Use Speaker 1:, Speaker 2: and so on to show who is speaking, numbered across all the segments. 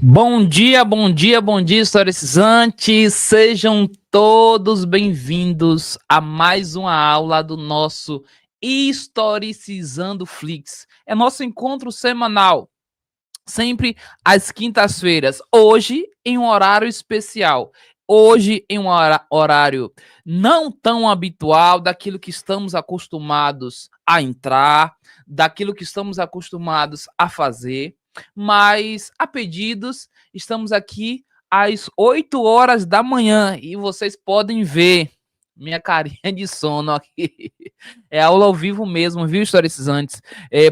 Speaker 1: Bom dia, bom dia, bom dia, historicizantes! Sejam todos bem-vindos a mais uma aula do nosso Historicizando Flix. É nosso encontro semanal, sempre às quintas-feiras. Hoje, em um horário especial. Hoje, em um horário não tão habitual daquilo que estamos acostumados a entrar, daquilo que estamos acostumados a fazer, mas a pedidos, estamos aqui às 8 horas da manhã e vocês podem ver minha carinha de sono aqui. É aula ao vivo mesmo, viu, historicizantes?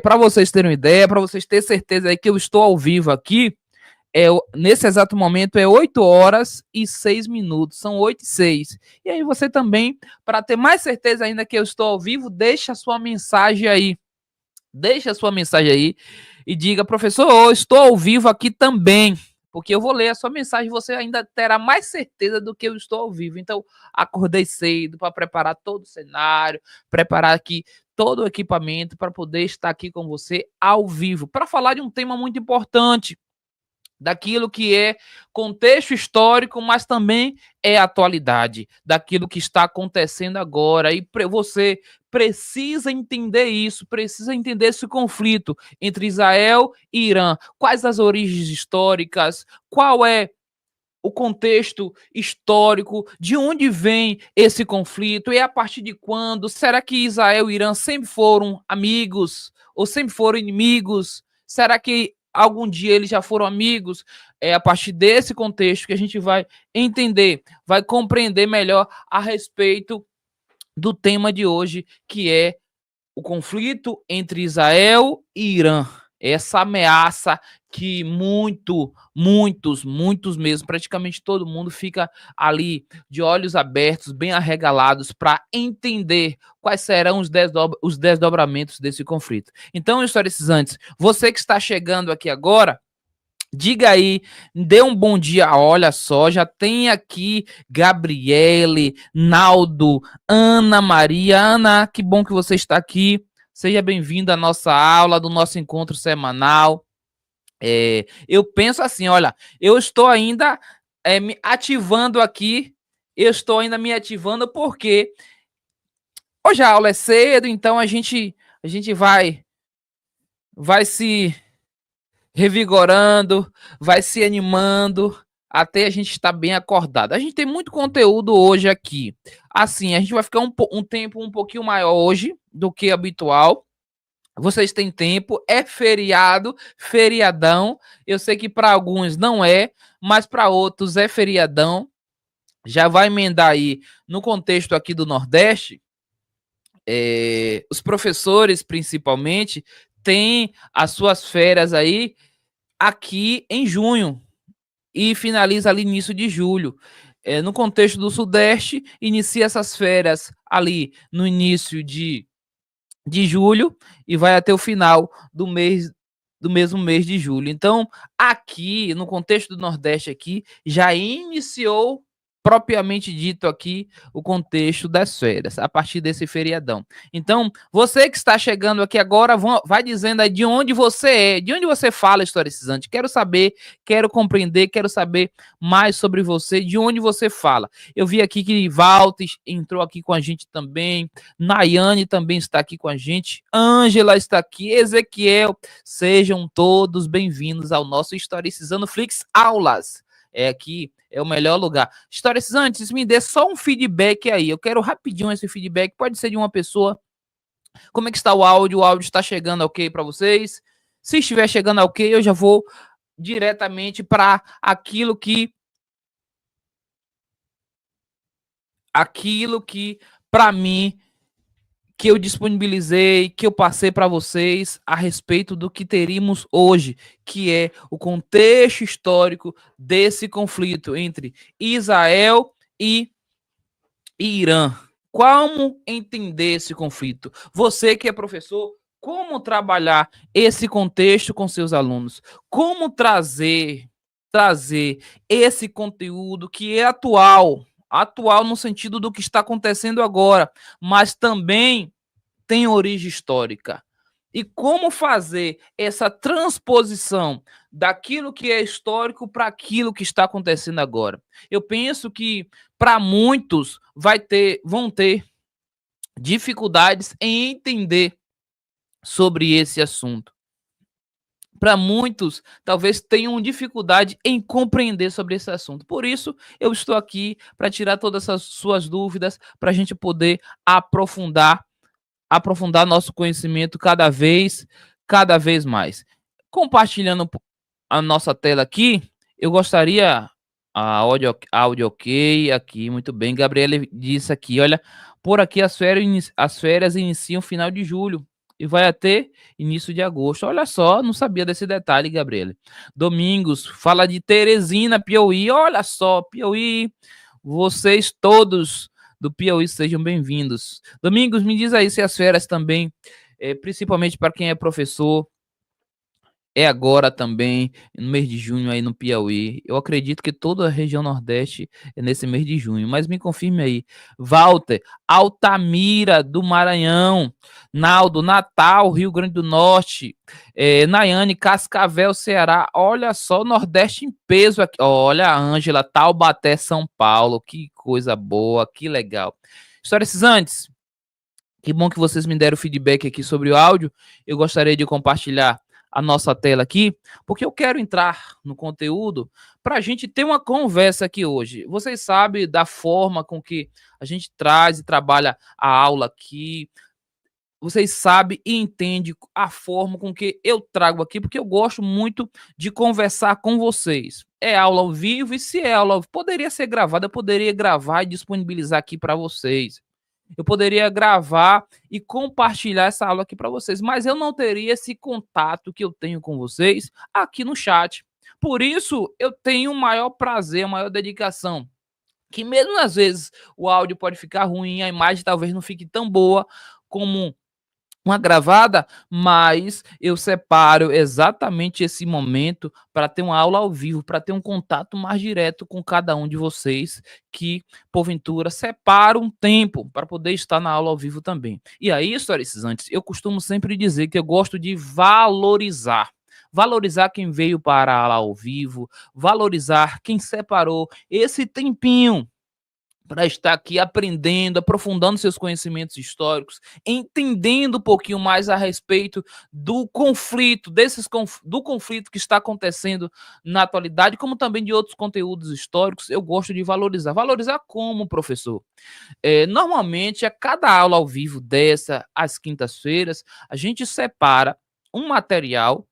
Speaker 1: Para vocês terem uma ideia, para vocês terem certeza aí que eu estou ao vivo aqui, nesse exato momento é 8 horas e 6 minutos, são 8 e 6. E aí você também, para ter mais certeza ainda que eu estou ao vivo, deixa a sua mensagem aí. Deixa a sua mensagem aí e diga, professor, eu estou ao vivo aqui também, porque eu vou ler a sua mensagem e você ainda terá mais certeza do que eu estou ao vivo. Então, acordei cedo para preparar todo o cenário, preparar aqui todo o equipamento para poder estar aqui com você ao vivo, para falar de um tema muito importante, daquilo que é contexto histórico, mas também é atualidade, daquilo que está acontecendo agora. E você precisa entender isso, precisa entender esse conflito entre Israel e Irã. Quais as origens históricas? Qual é o contexto histórico, de onde vem esse conflito e a partir de quando? Será que Israel e Irã sempre foram amigos ou sempre foram inimigos? Será que algum dia eles já foram amigos? É a partir desse contexto que a gente vai entender, vai compreender melhor a respeito do tema de hoje, que é o conflito entre Israel e Irã. Essa ameaça que muitos mesmo, praticamente todo mundo fica ali de olhos abertos, bem arregalados, para entender quais serão os desdobramentos desse conflito. Então, historicizantes, você que está chegando aqui agora, diga aí, dê um bom dia. Olha só, já tem aqui Gabriele, Naldo, Ana Maria. Ana, que bom que você está aqui. Seja bem-vinda à nossa aula, do nosso encontro semanal. Eu penso assim, olha, eu estou ainda me ativando aqui, eu estou ainda me ativando porque hoje a aula é cedo, então a gente vai se revigorando, vai se animando até a gente estar bem acordado. A gente tem muito conteúdo hoje aqui. Assim, a gente vai ficar um tempo um pouquinho maior hoje do que habitual. Vocês têm tempo, é feriado, feriadão. Eu sei que para alguns não é, mas para outros é feriadão. Já vai emendar aí no contexto aqui do Nordeste. Os professores, principalmente, têm as suas férias aí aqui em junho e finaliza ali início de julho. No contexto do Sudeste, inicia essas férias ali no início de julho e vai até o final do mesmo mês de julho. Então, aqui, no contexto do Nordeste aqui, já iniciou propriamente dito aqui o contexto das férias, a partir desse feriadão. Então, você que está chegando aqui agora, vai dizendo aí de onde você é, de onde você fala, historicizante. Quero saber, quero compreender, quero saber mais sobre você, de onde você fala. Eu vi aqui que Walter entrou aqui com a gente também, Nayane também está aqui com a gente, Ângela está aqui, Ezequiel, sejam todos bem-vindos ao nosso Historicizando Flix Aulas. Aqui é o melhor lugar. Historicizantes, me dê só um feedback aí. Eu quero rapidinho esse feedback. Pode ser de uma pessoa. Como é que está o áudio? O áudio está chegando ok para vocês? Se estiver chegando ok, eu já vou diretamente para aquilo que para mim que eu disponibilizei, que eu passei para vocês a respeito do que teríamos hoje, que é o contexto histórico desse conflito entre Israel e Irã. Como entender esse conflito? Você que é professor, como trabalhar esse contexto com seus alunos? Como trazer esse conteúdo que é atual no sentido do que está acontecendo agora, mas também tem origem histórica. e como fazer essa transposição daquilo que é histórico para aquilo que está acontecendo agora. Eu penso que para muitos vão ter dificuldades em entender sobre esse assunto. Para muitos, talvez tenham dificuldade em compreender sobre esse assunto. Por isso, eu estou aqui para tirar todas essas suas dúvidas, para a gente poder aprofundar nosso conhecimento cada vez mais. Compartilhando a nossa tela aqui, eu gostaria áudio ok aqui, muito bem. Gabriela disse aqui, olha, por aqui as férias iniciam final de julho e vai até início de agosto. Olha só, não sabia desse detalhe, Gabriela. Domingos fala de Teresina, Piauí. Olha só, Piauí. Vocês todos do Piauí sejam bem-vindos. Domingos, me diz aí se as férias também, principalmente para quem é professor, é agora também, no mês de junho aí no Piauí. Eu acredito que toda a região Nordeste é nesse mês de junho, mas me confirme aí. Walter, Altamira do Maranhão, Naldo, Natal, Rio Grande do Norte, Nayane, Cascavel, Ceará. Olha só, o Nordeste em peso aqui. Olha, Ângela, Taubaté, São Paulo. Que coisa boa, que legal. Historicizantes, que bom que vocês me deram feedback aqui sobre o áudio. Eu gostaria de compartilhar a nossa tela aqui, porque eu quero entrar no conteúdo para a gente ter uma conversa aqui hoje. Vocês sabem da forma com que a gente traz e trabalha a aula aqui. Vocês sabem e entendem a forma com que eu trago aqui, porque eu gosto muito de conversar com vocês. É aula ao vivo, e se é aula ao vivo, poderia ser gravada, eu poderia gravar e disponibilizar aqui para vocês. Eu poderia gravar e compartilhar essa aula aqui para vocês, mas eu não teria esse contato que eu tenho com vocês aqui no chat. Por isso, eu tenho o maior prazer, a maior dedicação. Que mesmo às vezes o áudio pode ficar ruim, a imagem talvez não fique tão boa como uma gravada, mas eu separo exatamente esse momento para ter uma aula ao vivo, para ter um contato mais direto com cada um de vocês que, porventura, separa um tempo para poder estar na aula ao vivo também. E aí, historicizantes, eu costumo sempre dizer que eu gosto de valorizar. Valorizar quem veio para a aula ao vivo, valorizar quem separou esse tempinho para estar aqui aprendendo, aprofundando seus conhecimentos históricos, entendendo um pouquinho mais a respeito do conflito, do conflito que está acontecendo na atualidade, como também de outros conteúdos históricos, eu gosto de valorizar. Valorizar como, professor? Normalmente, a cada aula ao vivo dessa, às quintas-feiras, a gente separa um material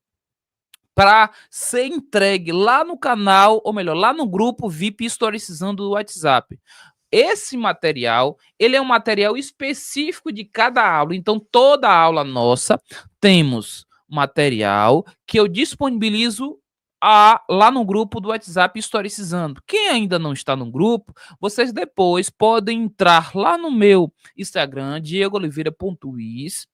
Speaker 1: para ser entregue lá no canal, ou melhor, lá no grupo VIP Historicizando do WhatsApp. Esse material, ele é um material específico de cada aula. Então, toda aula nossa temos material que eu disponibilizo lá no grupo do WhatsApp Historicizando. Quem ainda não está no grupo, vocês depois podem entrar lá no meu Instagram, diegooliveira.is,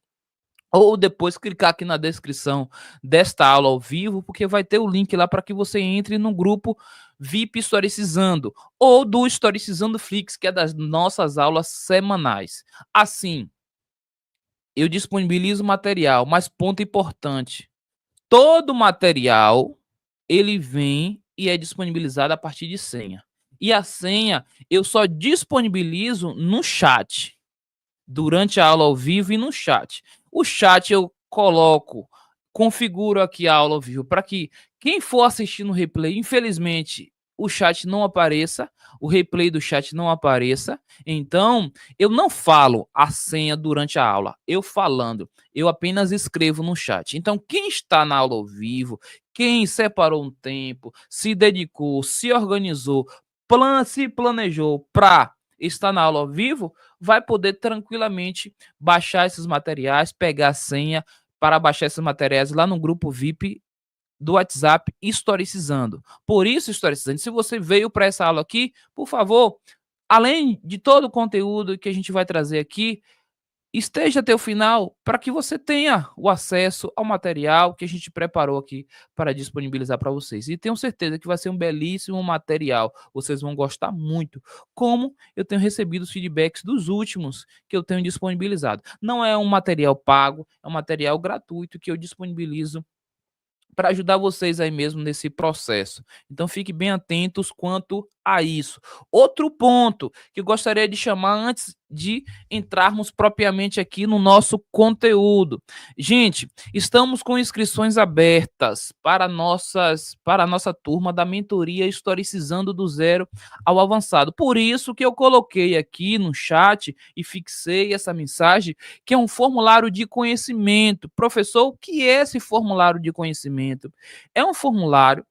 Speaker 1: ou depois clicar aqui na descrição desta aula ao vivo, porque vai ter o link lá para que você entre no grupo VIP Historicizando, ou do Historicizando Flix, que é das nossas aulas semanais. Assim, eu disponibilizo material, mas ponto importante, todo material, ele vem e é disponibilizado a partir de senha. E a senha eu só disponibilizo no chat, durante a aula ao vivo e no chat. O chat eu configuro aqui a aula ao vivo para que quem for assistir no replay, infelizmente, o chat não apareça, o replay do chat não apareça. Então, eu não falo a senha durante a aula. Eu apenas escrevo no chat. Então, quem está na aula ao vivo, quem separou um tempo, se dedicou, se organizou, se planejou para estar na aula ao vivo, vai poder tranquilamente baixar esses materiais, pegar a senha para baixar esses materiais lá no grupo VIP do WhatsApp Historicizando. Por isso, Historicizando, se você veio para essa aula aqui, por favor, além de todo o conteúdo que a gente vai trazer aqui, esteja até o final para que você tenha o acesso ao material que a gente preparou aqui para disponibilizar para vocês. E tenho certeza que vai ser um belíssimo material. Vocês vão gostar muito, como eu tenho recebido os feedbacks dos últimos que eu tenho disponibilizado. Não é um material pago, é um material gratuito que eu disponibilizo para ajudar vocês aí mesmo nesse processo. Então fiquem bem atentos quanto a isso. Outro ponto que eu gostaria de chamar antes de entrarmos propriamente aqui no nosso conteúdo. Gente, estamos com inscrições abertas para a nossa turma da mentoria Historicizando do Zero ao Avançado. Por isso que eu coloquei aqui no chat e fixei essa mensagem, que é um formulário de conhecimento. Professor, o que é esse formulário de conhecimento? É um formulário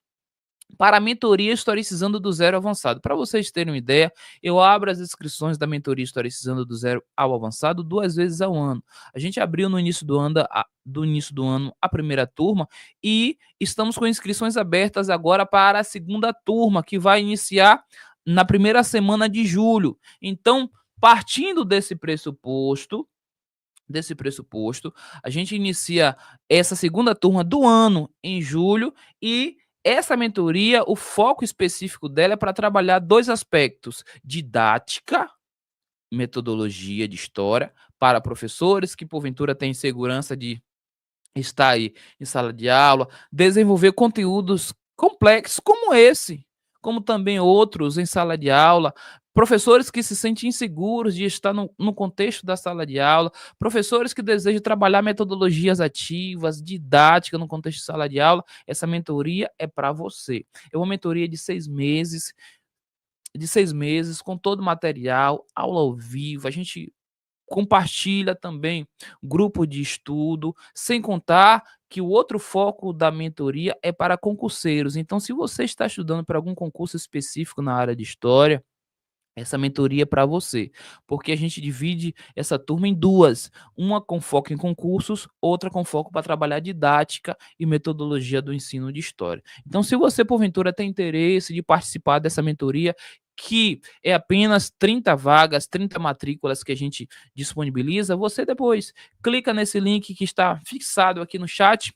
Speaker 1: para a mentoria Historicizando do Zero ao Avançado. Para vocês terem uma ideia, eu abro as inscrições da mentoria Historicizando do Zero ao Avançado 2 vezes ao ano. A gente abriu no início do ano a primeira turma e estamos com inscrições abertas agora para a segunda turma, que vai iniciar na primeira semana de julho. Então, partindo desse pressuposto, a gente inicia essa segunda turma do ano em julho e essa mentoria, o foco específico dela é para trabalhar dois aspectos: didática, metodologia de história, para professores que porventura têm segurança de estar aí em sala de aula, desenvolver conteúdos complexos como esse, como também outros em sala de aula, professores que se sentem inseguros de estar no contexto da sala de aula, professores que desejam trabalhar metodologias ativas, didática no contexto de sala de aula. Essa mentoria é para você. É uma mentoria de 6 meses, com todo o material, aula ao vivo, a gente compartilha também grupo de estudo, sem contar que o outro foco da mentoria é para concurseiros. Então, se você está estudando para algum concurso específico na área de história, essa mentoria é para você, porque a gente divide essa turma em duas, uma com foco em concursos, outra com foco para trabalhar didática e metodologia do ensino de história. Então, se você porventura tem interesse de participar dessa mentoria, que é apenas 30 vagas, 30 matrículas que a gente disponibiliza, você depois clica nesse link que está fixado aqui no chat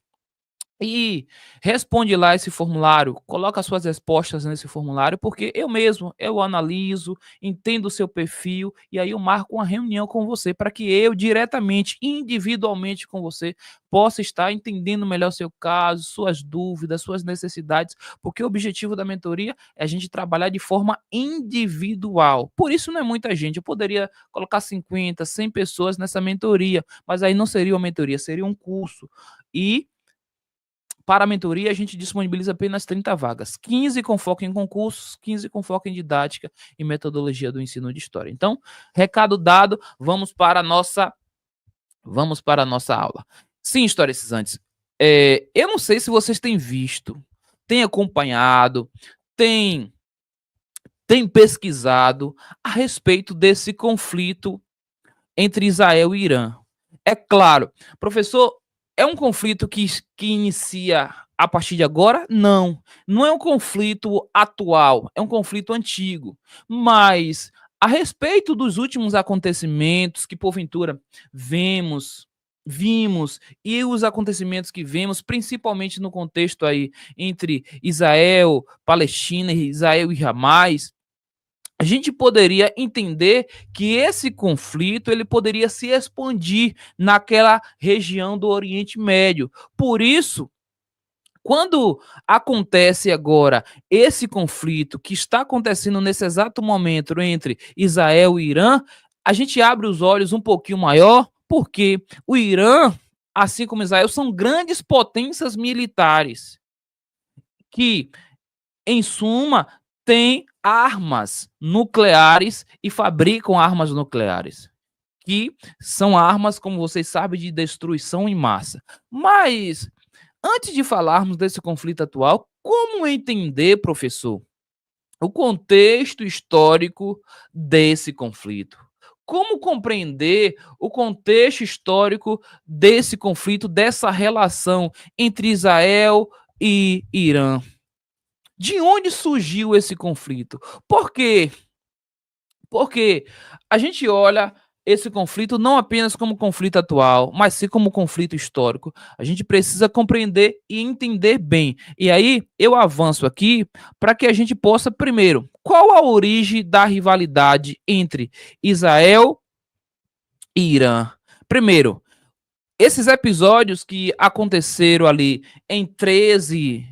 Speaker 1: e responde lá esse formulário, coloca suas respostas nesse formulário, porque eu analiso, entendo o seu perfil e aí eu marco uma reunião com você para que eu diretamente, individualmente com você, possa estar entendendo melhor seu caso, suas dúvidas, suas necessidades, porque o objetivo da mentoria é a gente trabalhar de forma individual. Por isso não é muita gente, eu poderia colocar 50, 100 pessoas nessa mentoria, mas aí não seria uma mentoria, seria um curso. E para a mentoria, a gente disponibiliza apenas 30 vagas, 15 com foco em concursos, 15 com foco em didática e metodologia do ensino de história. Então, recado dado, vamos para a nossa aula. Sim, historicistas, eu não sei se vocês têm visto, têm acompanhado, têm, têm pesquisado a respeito desse conflito entre Israel e Irã. É claro, professor, é um conflito que inicia a partir de agora? Não. Não é um conflito atual, é um conflito antigo. Mas, a respeito dos últimos acontecimentos que, porventura, vimos, e os acontecimentos que vemos, principalmente no contexto aí entre Israel, Palestina, Israel e Hamas, a gente poderia entender que esse conflito ele poderia se expandir naquela região do Oriente Médio. Por isso, quando acontece agora esse conflito que está acontecendo nesse exato momento entre Israel e Irã, a gente abre os olhos um pouquinho maior, porque o Irã, assim como Israel, são grandes potências militares que, em suma, têm armas nucleares e fabricam armas nucleares, que são armas, como vocês sabem, de destruição em massa. Mas, antes de falarmos desse conflito atual, como entender, professor, o contexto histórico desse conflito? Como compreender o contexto histórico desse conflito, dessa relação entre Israel e Irã? De onde surgiu esse conflito? Por quê? Porque a gente olha esse conflito não apenas como conflito atual, mas sim como conflito histórico. A gente precisa compreender e entender bem. E aí eu avanço aqui para que a gente possa, primeiro, qual a origem da rivalidade entre Israel e Irã? Primeiro, esses episódios que aconteceram ali em 13,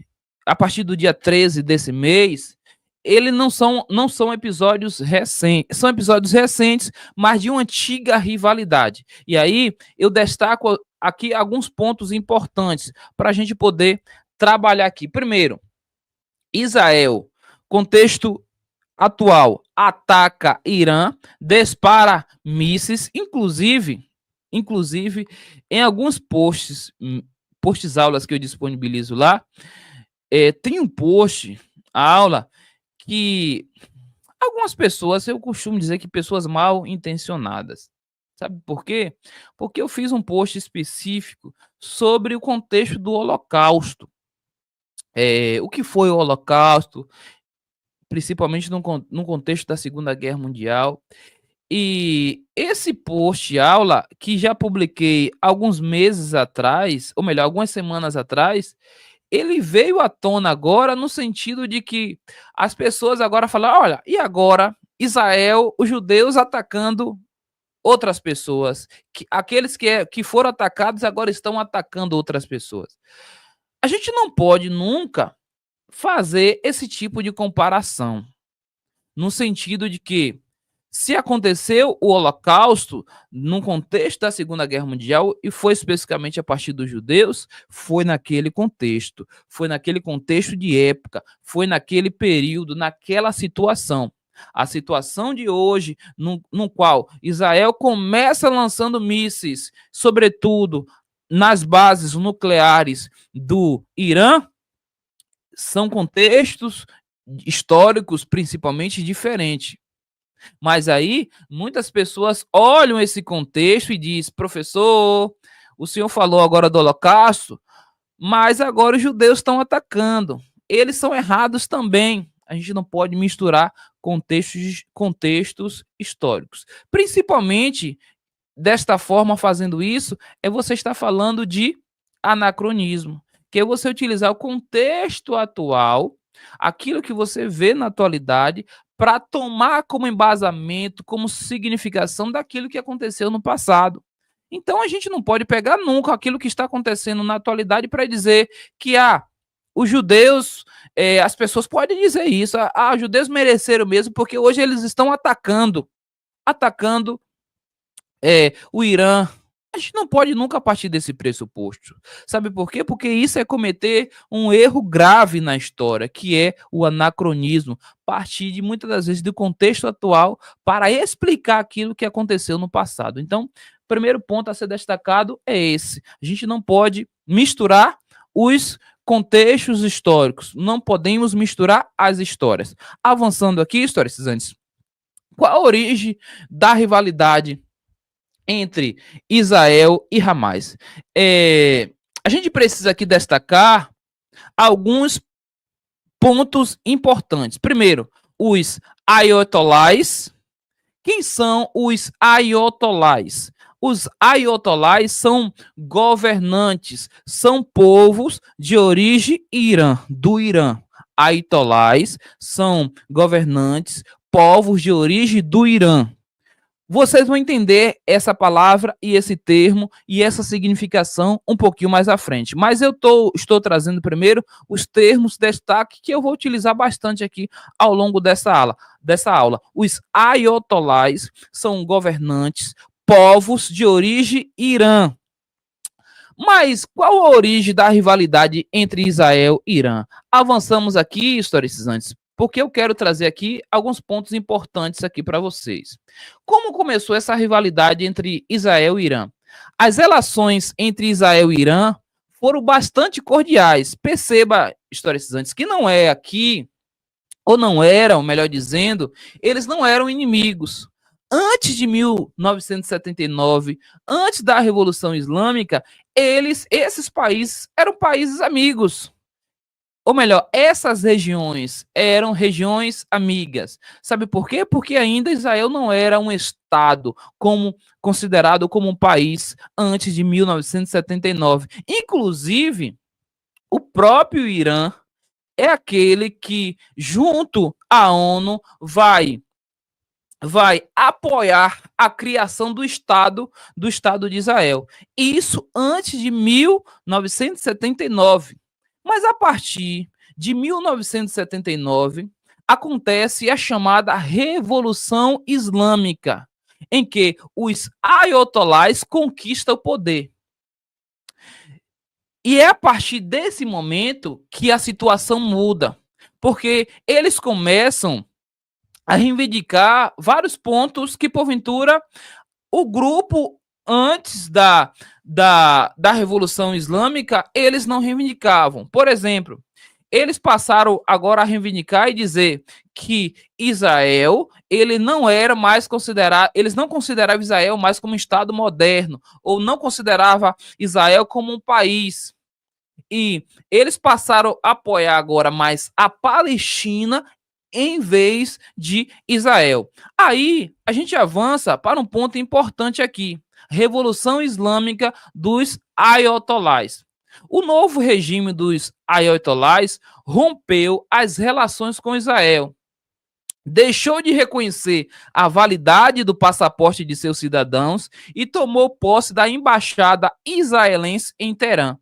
Speaker 1: a partir do dia 13 desse mês, eles não são episódios recentes, são episódios recentes, mas de uma antiga rivalidade. E aí eu destaco aqui alguns pontos importantes para a gente poder trabalhar aqui. Primeiro, Israel, contexto atual, ataca Irã, dispara mísseis, inclusive em alguns posts aulas que eu disponibilizo lá, tem um post, aula, que algumas pessoas, eu costumo dizer que pessoas mal intencionadas. Sabe por quê? Porque eu fiz um post específico sobre o contexto do Holocausto. O que foi o Holocausto, principalmente no contexto da Segunda Guerra Mundial. E esse post aula, que já publiquei alguns meses atrás, ou melhor, algumas semanas atrás, ele veio à tona agora no sentido de que as pessoas agora falam, olha, e agora Israel, os judeus atacando outras pessoas, aqueles que foram atacados agora estão atacando outras pessoas. A gente não pode nunca fazer esse tipo de comparação, no sentido de que se aconteceu o Holocausto no contexto da Segunda Guerra Mundial e foi especificamente a partir dos judeus, foi naquele contexto de época, foi naquele período, naquela situação. A situação de hoje, no qual Israel começa lançando mísseis, sobretudo nas bases nucleares do Irã, são contextos históricos principalmente diferentes. Mas aí, muitas pessoas olham esse contexto e diz, professor, o senhor falou agora do Holocausto, mas agora os judeus estão atacando. Eles são errados também. A gente não pode misturar contextos históricos. Principalmente, desta forma, fazendo isso, você estar falando de anacronismo, que é você utilizar o contexto atual, aquilo que você vê na atualidade, para tomar como embasamento, como significação daquilo que aconteceu no passado. Então a gente não pode pegar nunca aquilo que está acontecendo na atualidade para dizer que os judeus, as pessoas podem dizer isso, os judeus mereceram mesmo, porque hoje eles estão atacando o Irã. A gente não pode nunca partir desse pressuposto. Sabe por quê? Porque isso é cometer um erro grave na história, que é o anacronismo, partir de muitas das vezes do contexto atual para explicar aquilo que aconteceu no passado. Então, o primeiro ponto a ser destacado é esse. A gente não pode misturar os contextos históricos, não podemos misturar as histórias. Avançando aqui, historicistas, qual a origem da rivalidade entre Israel e Hamas? A gente precisa aqui destacar alguns pontos importantes. Primeiro, os ayatolás. Quem são os ayatolás? Os ayatolás são governantes, são povos de origem do Irã. Ayatolás são governantes, povos de origem do Irã. Vocês vão entender essa palavra e esse termo e essa significação um pouquinho mais à frente. Mas eu estou trazendo primeiro os termos de destaque que eu vou utilizar bastante aqui ao longo dessa aula. Os ayatolás são governantes, povos de origem Irã. Mas qual a origem da rivalidade entre Israel e Irã? Avançamos aqui, historicistas, porque eu quero trazer aqui alguns pontos importantes aqui para vocês. Como começou essa rivalidade entre Israel e Irã? As relações entre Israel e Irã foram bastante cordiais. Perceba, historicistas, que não é aqui, ou não eram, melhor dizendo, eles não eram inimigos. Antes de 1979, antes da Revolução Islâmica, esses países eram países amigos. ou melhor, essas regiões eram regiões amigas. Sabe por quê? Porque ainda Israel não era um estado considerado como um país antes de 1979. Inclusive, o próprio Irã é aquele que, junto à ONU, vai apoiar a criação do Estado de Israel. Isso antes de 1979. Mas a partir de 1979 acontece a chamada Revolução Islâmica, em que os ayatolás conquistam o poder. E é a partir desse momento que a situação muda, porque eles começam a reivindicar vários pontos que, porventura, o grupo antes da Revolução Islâmica, eles não reivindicavam. Por exemplo, eles passaram agora a reivindicar e dizer que Israel, ele não era mais considerado, eles não consideravam Israel mais como um Estado moderno, ou não consideravam Israel como um país. E eles passaram a apoiar agora mais a Palestina em vez de Israel. Aí a gente avança para um ponto importante aqui: Revolução Islâmica dos Ayatollahs. O novo regime dos Ayatollahs rompeu as relações com Israel, deixou de reconhecer a validade do passaporte de seus cidadãos e tomou posse da embaixada israelense em Teherã,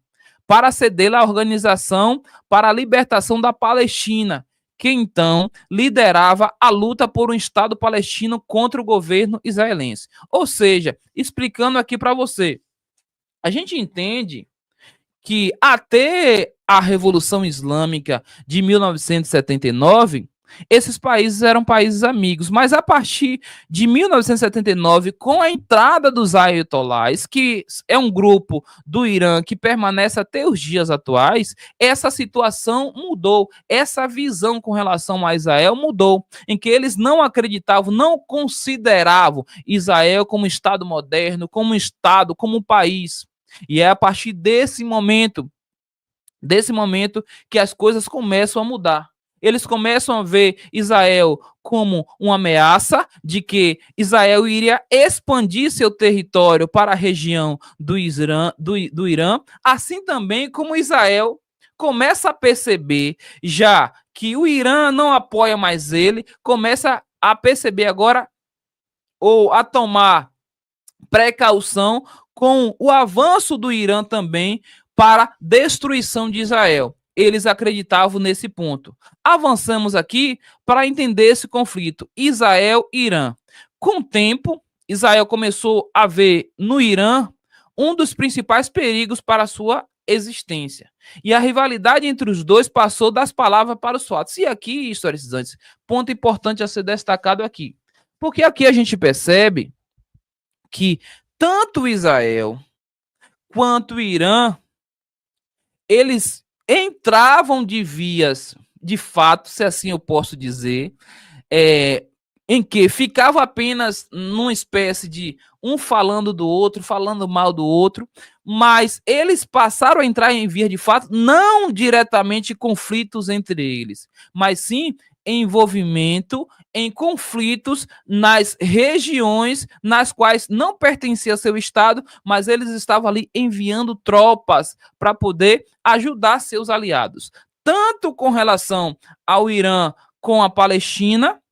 Speaker 1: para ceder à Organização para a Libertação da Palestina, que então liderava a luta por um Estado palestino contra o governo israelense. Ou seja, explicando aqui para você, a gente entende que até a Revolução Islâmica de 1979, esses países eram países amigos, mas a partir de 1979, com a entrada dos Ayatollahs, que é um grupo do Irã que permanece até os dias atuais, essa situação mudou, essa visão com relação a Israel mudou, em que eles não acreditavam, não consideravam Israel como Estado moderno, como Estado, como um país. E é a partir desse momento que as coisas começam a mudar. Eles começam a ver Israel como uma ameaça de que Israel iria expandir seu território para a região do Irã, assim também como Israel começa a perceber já que o Irã não apoia mais ele, começa a perceber agora ou a tomar precaução com o avanço do Irã também para destruição de Israel. Eles acreditavam nesse ponto. Avançamos aqui para entender esse conflito Israel e Irã. Com o tempo, Israel começou a ver no Irã um dos principais perigos para a sua existência. E a rivalidade entre os dois passou das palavras para os fatos. E aqui, historicistas, ponto importante a ser destacado aqui. Porque aqui a gente percebe que tanto Israel quanto o Irã, eles entravam de vias, de fato, se assim eu posso dizer, em que ficava apenas numa espécie de um falando do outro, falando mal do outro, mas eles passaram a entrar em vias de fato, não diretamente conflitos entre eles, mas sim envolvimento em conflitos nas regiões nas quais não pertencia ao seu estado, mas eles estavam ali enviando tropas para poder ajudar seus aliados, tanto com relação ao Irã com a Palestina,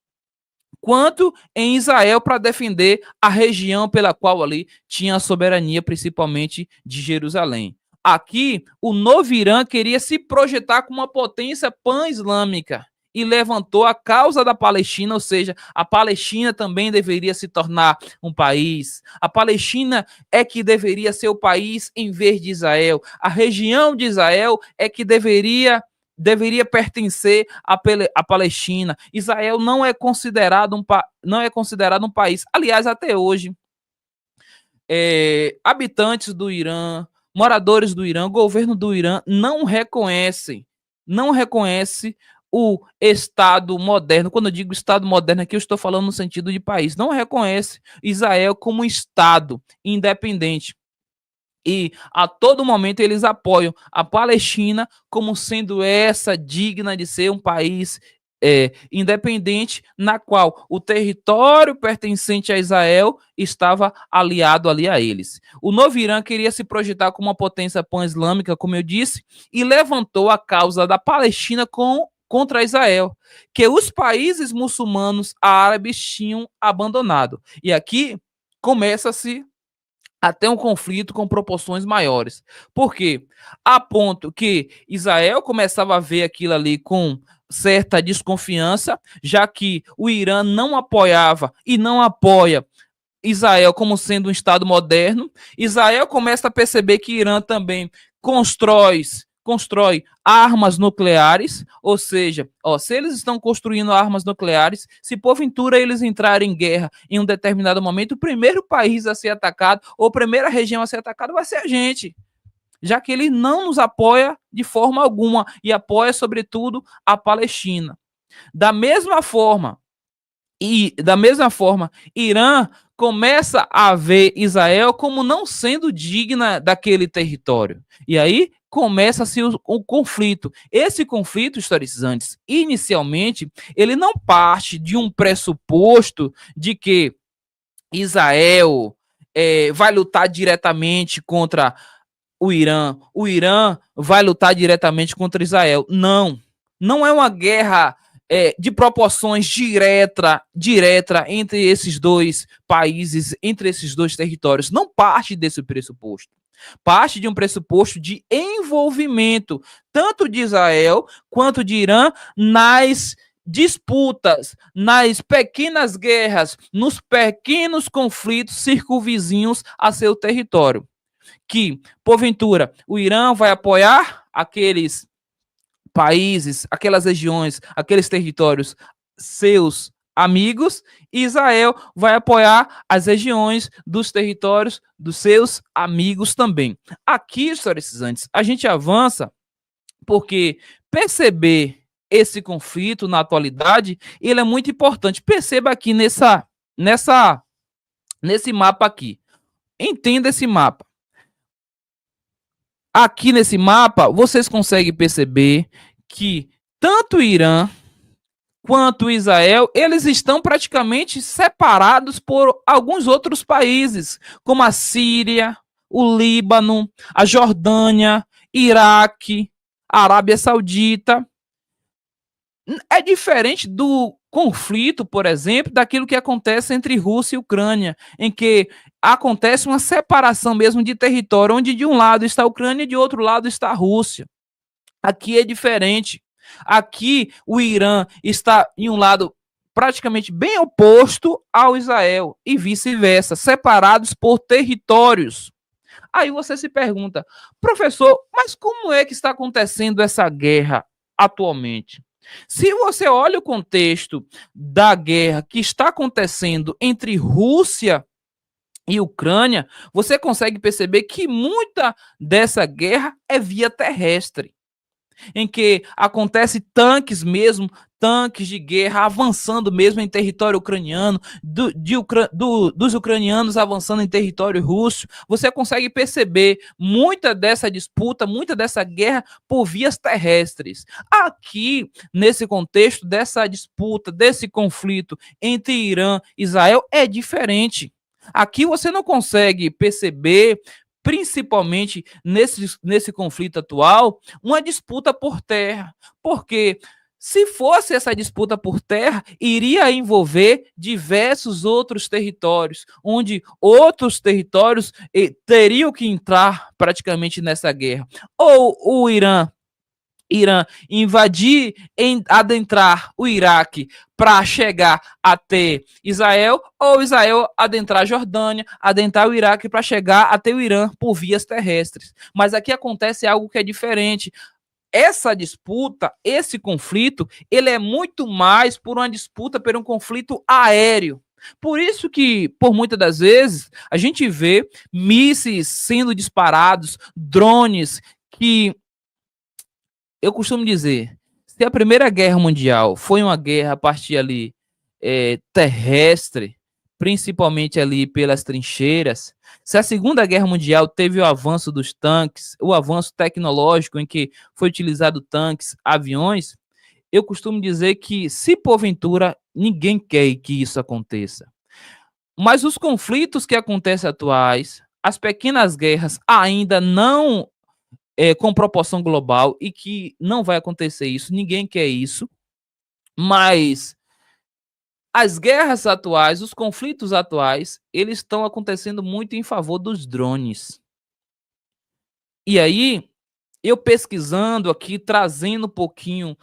Speaker 1: quanto em Israel para defender a região pela qual ali tinha a soberania, principalmente de Jerusalém. Aqui, o novo Irã queria se projetar como uma potência pan-islâmica e levantou a causa da Palestina, ou seja, a Palestina também deveria se tornar um país. A Palestina é que deveria ser o país em vez de Israel. A região de Israel é que deveria pertencer à Palestina. Israel não é considerado um país. Aliás, até hoje, habitantes do Irã, moradores do Irã, governo do Irã não reconhece o Estado moderno. Quando eu digo Estado moderno aqui, eu estou falando no sentido de país. Não reconhece Israel como um Estado independente. E a todo momento eles apoiam a Palestina como sendo essa digna de ser um país independente, na qual o território pertencente a Israel estava aliado ali a eles. O novo Irã queria se projetar como uma potência pan-islâmica, como eu disse, e levantou a causa da Palestina contra Israel, que os países muçulmanos árabes tinham abandonado. E aqui começa-se até um conflito com proporções maiores. Por quê? A ponto que Israel começava a ver aquilo ali com certa desconfiança, já que o Irã não apoiava e não apoia Israel como sendo um Estado moderno. Israel começa a perceber que Irã também constrói armas nucleares, ou seja, se eles estão construindo armas nucleares, se porventura eles entrarem em guerra em um determinado momento, o primeiro país a ser atacado, ou a primeira região a ser atacada vai ser a gente, já que ele não nos apoia de forma alguma e apoia, sobretudo, a Palestina. Da mesma forma, Irã começa a ver Israel como não sendo digna daquele território. E aí começa-se o conflito. Esse conflito, historicizantes, inicialmente, ele não parte de um pressuposto de que Israel vai lutar diretamente contra o Irã vai lutar diretamente contra Israel. Não, não é uma guerra de proporções direta entre esses dois países, entre esses dois territórios. Não parte desse pressuposto. Parte de um pressuposto de envolvimento, tanto de Israel quanto de Irã, nas disputas, nas pequenas guerras, nos pequenos conflitos circunvizinhos a seu território. Que, porventura, o Irã vai apoiar aqueles países, aquelas regiões, aqueles territórios, seus amigos, e Israel vai apoiar as regiões dos territórios dos seus amigos também. Aqui, historicizantes, a gente avança porque perceber esse conflito na atualidade, ele é muito importante. Perceba aqui nesse mapa aqui. Entenda esse mapa. Aqui nesse mapa, vocês conseguem perceber que tanto o Irã quanto Israel, eles estão praticamente separados por alguns outros países, como a Síria, o Líbano, a Jordânia, Iraque, a Arábia Saudita. É diferente do conflito, por exemplo, daquilo que acontece entre Rússia e Ucrânia, em que acontece uma separação mesmo de território, onde de um lado está a Ucrânia e de outro lado está a Rússia. Aqui é diferente. Aqui o Irã está em um lado praticamente bem oposto ao Israel e vice-versa, separados por territórios. Aí você se pergunta, professor, mas como é que está acontecendo essa guerra atualmente? Se você olha o contexto da guerra que está acontecendo entre Rússia e Ucrânia, você consegue perceber que muita dessa guerra é via terrestre, em que acontece tanques de guerra avançando mesmo em território ucraniano, dos ucranianos avançando em território russo. Você consegue perceber muita dessa disputa, muita dessa guerra por vias terrestres. Aqui, nesse contexto dessa disputa, desse conflito entre Irã e Israel, é diferente. Aqui você não consegue perceber, principalmente nesse conflito atual, uma disputa por terra. Porque se fosse essa disputa por terra, iria envolver diversos outros territórios, onde outros territórios teriam que entrar praticamente nessa guerra. Ou o Irã invadir, adentrar o Iraque para chegar até Israel, ou Israel adentrar a Jordânia, adentrar o Iraque para chegar até o Irã por vias terrestres. Mas aqui acontece algo que é diferente. Essa disputa, esse conflito, ele é muito mais por uma disputa, por um conflito aéreo. Por isso que, por muitas das vezes, a gente vê mísseis sendo disparados, drones que, eu costumo dizer, se a Primeira Guerra Mundial foi uma guerra a partir ali terrestre, principalmente ali pelas trincheiras, se a Segunda Guerra Mundial teve o avanço dos tanques, o avanço tecnológico em que foi utilizado tanques, aviões, eu costumo dizer que, se porventura, ninguém quer que isso aconteça. Mas os conflitos que acontecem atuais, as pequenas guerras ainda não com proporção global e que não vai acontecer isso, ninguém quer isso, mas as guerras atuais, os conflitos atuais, eles estão acontecendo muito em favor dos drones. E aí, eu pesquisando aqui, trazendo um pouquinho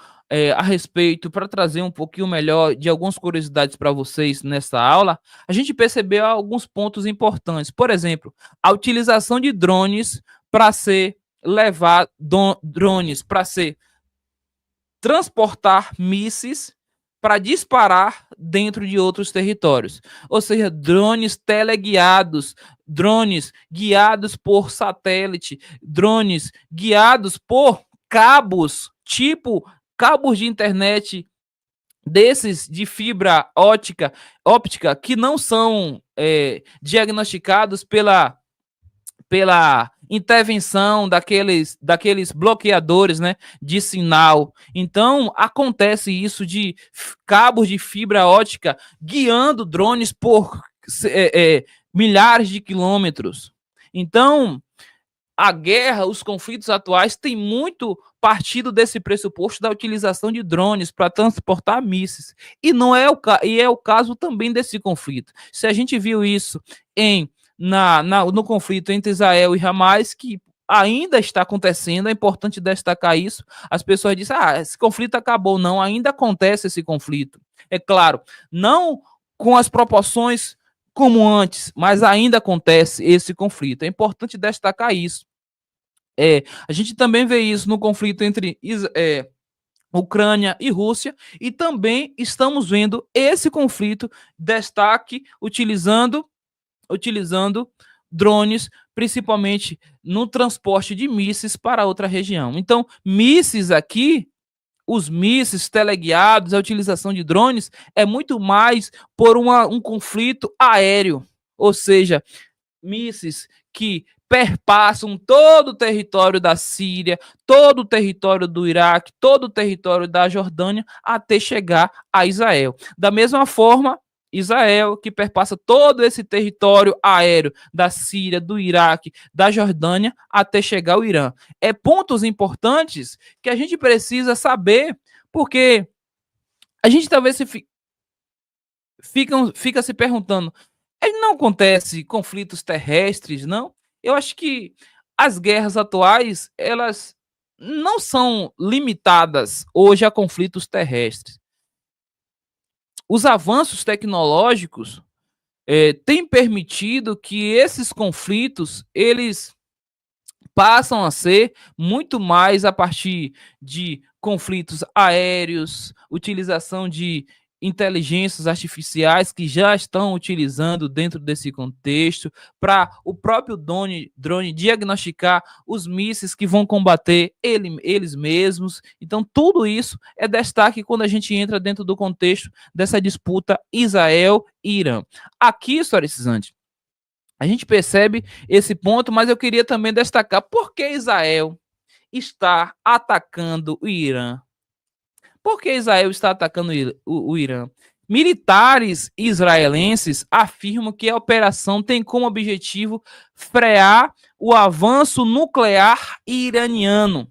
Speaker 1: a respeito, para trazer um pouquinho melhor de algumas curiosidades para vocês nessa aula, a gente percebeu alguns pontos importantes. Por exemplo, a utilização de drones para ser levar drones para ser transportar mísseis para disparar dentro de outros territórios. Ou seja, drones teleguiados, drones guiados por satélite, drones guiados por cabos, tipo cabos de internet desses de fibra óptica que não são diagnosticados pela intervenção daqueles bloqueadores, né, de sinal. Então, acontece isso de cabos de fibra ótica guiando drones por milhares de quilômetros. Então, a guerra, os conflitos atuais têm muito partido desse pressuposto da utilização de drones para transportar mísseis. E não é o caso também desse conflito. Se a gente viu isso no conflito entre Israel e Hamas, que ainda está acontecendo, é importante destacar isso. As pessoas dizem, esse conflito acabou. Não, ainda acontece esse conflito. É claro, não com as proporções como antes, mas ainda acontece esse conflito. É importante destacar isso. A gente também vê isso no conflito entre Ucrânia e Rússia, e também estamos vendo esse conflito destaque utilizando drones, principalmente no transporte de mísseis para outra região. Então, mísseis aqui, os mísseis teleguiados, a utilização de drones é muito mais por um conflito aéreo, ou seja, mísseis que perpassam todo o território da Síria, todo o território do Iraque, todo o território da Jordânia, até chegar a Israel. Da mesma forma, Israel, que perpassa todo esse território aéreo da Síria, do Iraque, da Jordânia, até chegar ao Irã. É pontos importantes que a gente precisa saber, porque a gente talvez fica se perguntando, não acontece conflitos terrestres, não? Eu acho que as guerras atuais, elas não são limitadas hoje a conflitos terrestres. Os avanços tecnológicos têm permitido que esses conflitos, eles passam a ser muito mais a partir de conflitos aéreos, utilização de inteligências artificiais que já estão utilizando dentro desse contexto para o próprio drone diagnosticar os mísseis que vão combater eles mesmos. Então, tudo isso é destaque quando a gente entra dentro do contexto dessa disputa Israel e Irã. Aqui, historicizante, a gente percebe esse ponto, mas eu queria também destacar por que Israel está atacando o Irã. Por que Israel está atacando o Irã? Militares israelenses afirmam que a operação tem como objetivo frear o avanço nuclear iraniano.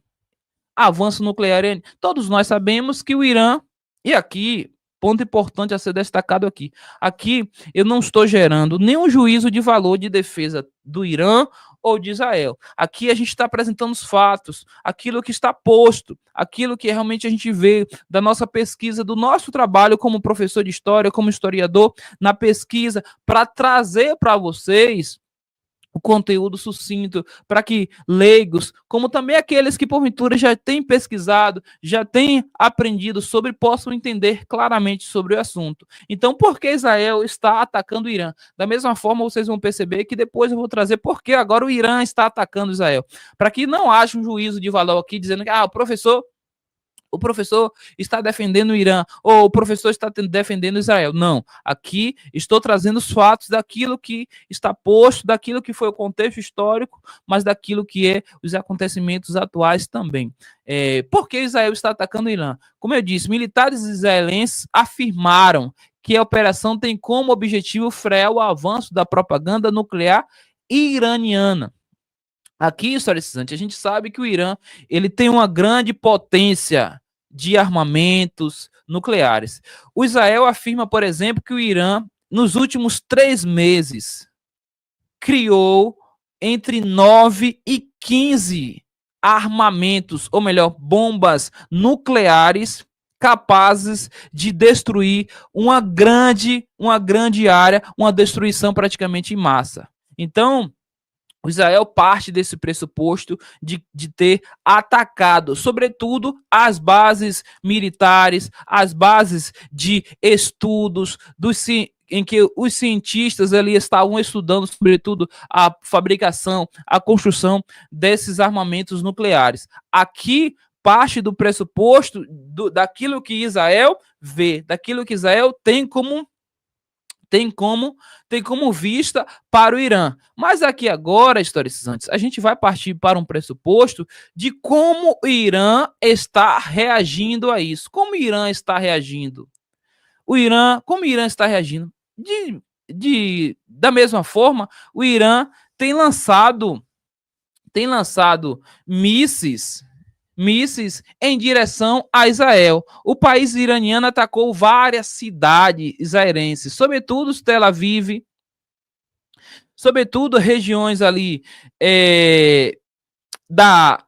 Speaker 1: Avanço nuclear iraniano. Todos nós sabemos que o Irã, e aqui, ponto importante a ser destacado aqui. Aqui eu não estou gerando nenhum juízo de valor de defesa do Irã ou de Israel. Aqui a gente está apresentando os fatos, aquilo que está posto, aquilo que realmente a gente vê da nossa pesquisa, do nosso trabalho como professor de história, como historiador, na pesquisa, para trazer para vocês o conteúdo sucinto, para que leigos, como também aqueles que porventura já têm pesquisado, já têm aprendido sobre, possam entender claramente sobre o assunto. Então, por que Israel está atacando o Irã? Da mesma forma, vocês vão perceber que depois eu vou trazer por que agora o Irã está atacando Israel. Para que não haja um juízo de valor aqui dizendo que o professor o professor está defendendo o Irã, ou o professor está defendendo Israel. Não, aqui estou trazendo os fatos daquilo que está posto, daquilo que foi o contexto histórico, mas daquilo que é os acontecimentos atuais também. Por que Israel está atacando o Irã? Como eu disse, militares israelenses afirmaram que a operação tem como objetivo frear o avanço da propaganda nuclear iraniana. Aqui, historicizante, a gente sabe que o Irã ele tem uma grande potência de armamentos nucleares. O Israel afirma, por exemplo, que o Irã, nos últimos 3 meses, criou entre 9 e 15 armamentos, ou melhor, bombas nucleares capazes de destruir uma grande área, uma destruição praticamente em massa. Então, o Israel parte desse pressuposto de ter atacado, sobretudo, as bases militares, as bases de estudos em que os cientistas ali estavam estudando, sobretudo, a fabricação, a construção desses armamentos nucleares. Aqui parte do pressuposto daquilo que Israel vê, daquilo que Israel tem como vista para o Irã. Mas aqui agora, historicizantes, a gente vai partir para um pressuposto de como o Irã está reagindo a isso. Como o Irã está reagindo? Como o Irã está reagindo? Da mesma forma, o Irã tem lançado mísseis em direção a Israel. O país iraniano atacou várias cidades israelenses, sobretudo Tel Aviv, sobretudo regiões ali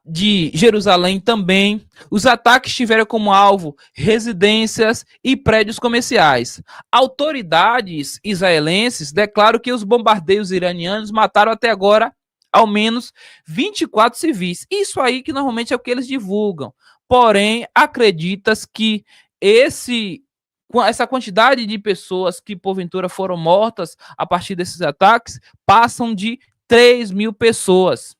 Speaker 1: de Jerusalém também. Os ataques tiveram como alvo residências e prédios comerciais. Autoridades israelenses declaram que os bombardeios iranianos mataram até agora ao menos 24 civis. Isso aí que normalmente é o que eles divulgam. Porém, acreditas que essa quantidade de pessoas que porventura foram mortas a partir desses ataques passam de 3.000 pessoas.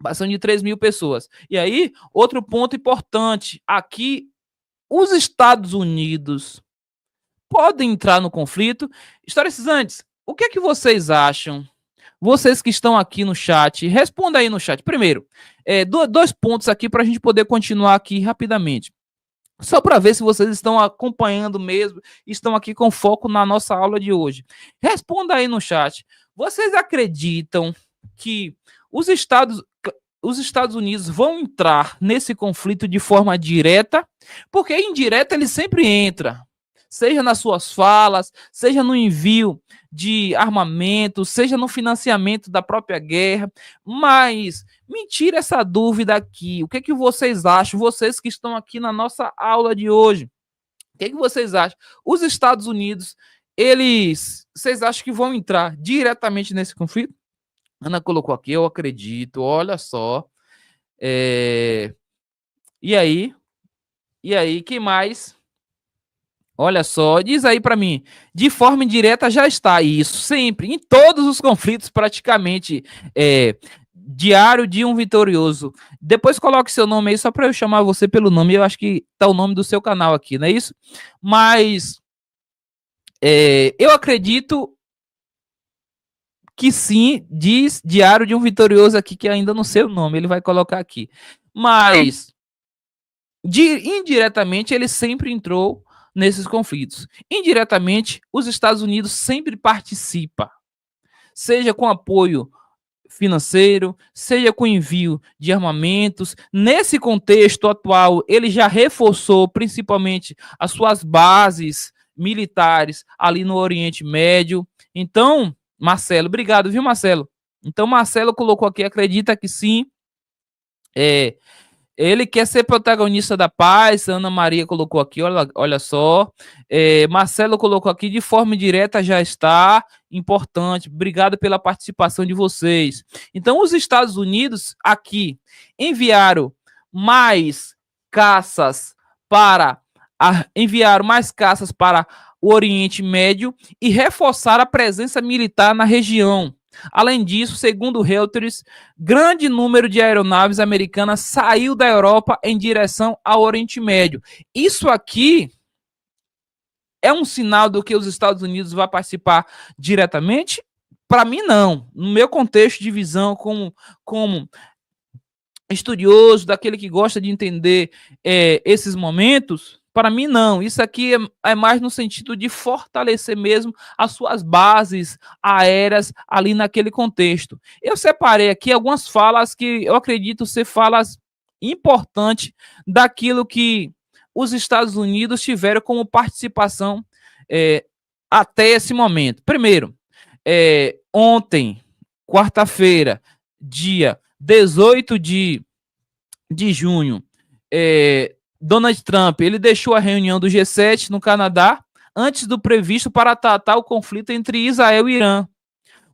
Speaker 1: Passam de 3.000 pessoas. E aí, outro ponto importante. Aqui, os Estados Unidos podem entrar no conflito. Historicizantes, o que é que vocês acham? Vocês que estão aqui no chat, responda aí no chat. Primeiro, 2 pontos aqui para a gente poder continuar aqui rapidamente. Só para ver se vocês estão acompanhando mesmo, estão aqui com foco na nossa aula de hoje. Responda aí no chat. Vocês acreditam que os Estados Unidos vão entrar nesse conflito de forma direta? Porque indireta ele sempre entra. Seja nas suas falas, seja no envio de armamento, seja no financiamento da própria guerra. Mas me tira essa dúvida aqui. O que é que vocês acham? Vocês que estão aqui na nossa aula de hoje. O que é que vocês acham? Os Estados Unidos, vocês acham que vão entrar diretamente nesse conflito? Ana colocou aqui, eu acredito. Olha só. E aí? Quem mais? Olha só, diz aí para mim, de forma indireta já está isso, sempre, em todos os conflitos praticamente, diário de um vitorioso. Depois coloque seu nome aí, só para eu chamar você pelo nome, eu acho que tá o nome do seu canal aqui, não é isso? Mas, eu acredito que sim, diz diário de um vitorioso aqui, que ainda não sei o nome, ele vai colocar aqui. Mas, indiretamente, ele sempre entrou nesses conflitos. Indiretamente, os Estados Unidos sempre participam, seja com apoio financeiro, seja com envio de armamentos. Nesse contexto atual, ele já reforçou principalmente as suas bases militares ali no Oriente Médio. Então, Marcelo, obrigado, viu, Marcelo? Então, Marcelo colocou aqui, acredita que sim, ele quer ser protagonista da paz. Ana Maria colocou aqui, olha só. Marcelo colocou aqui, de forma direta já está. Importante. Obrigado pela participação de vocês. Então, os Estados Unidos aqui enviaram mais caças para o Oriente Médio e reforçaram a presença militar na região. Além disso, segundo Reuters, grande número de aeronaves americanas saiu da Europa em direção ao Oriente Médio. Isso aqui é um sinal do que os Estados Unidos vai participar diretamente? Para mim, não. No meu contexto de visão como estudioso, daquele que gosta de entender esses momentos, para mim, não. Isso aqui é mais no sentido de fortalecer mesmo as suas bases aéreas ali naquele contexto. Eu separei aqui algumas falas que eu acredito ser falas importantes daquilo que os Estados Unidos tiveram como participação até esse momento. Primeiro, ontem, quarta-feira, dia 18 de junho, Donald Trump ele deixou a reunião do G7 no Canadá antes do previsto para tratar o conflito entre Israel e Irã.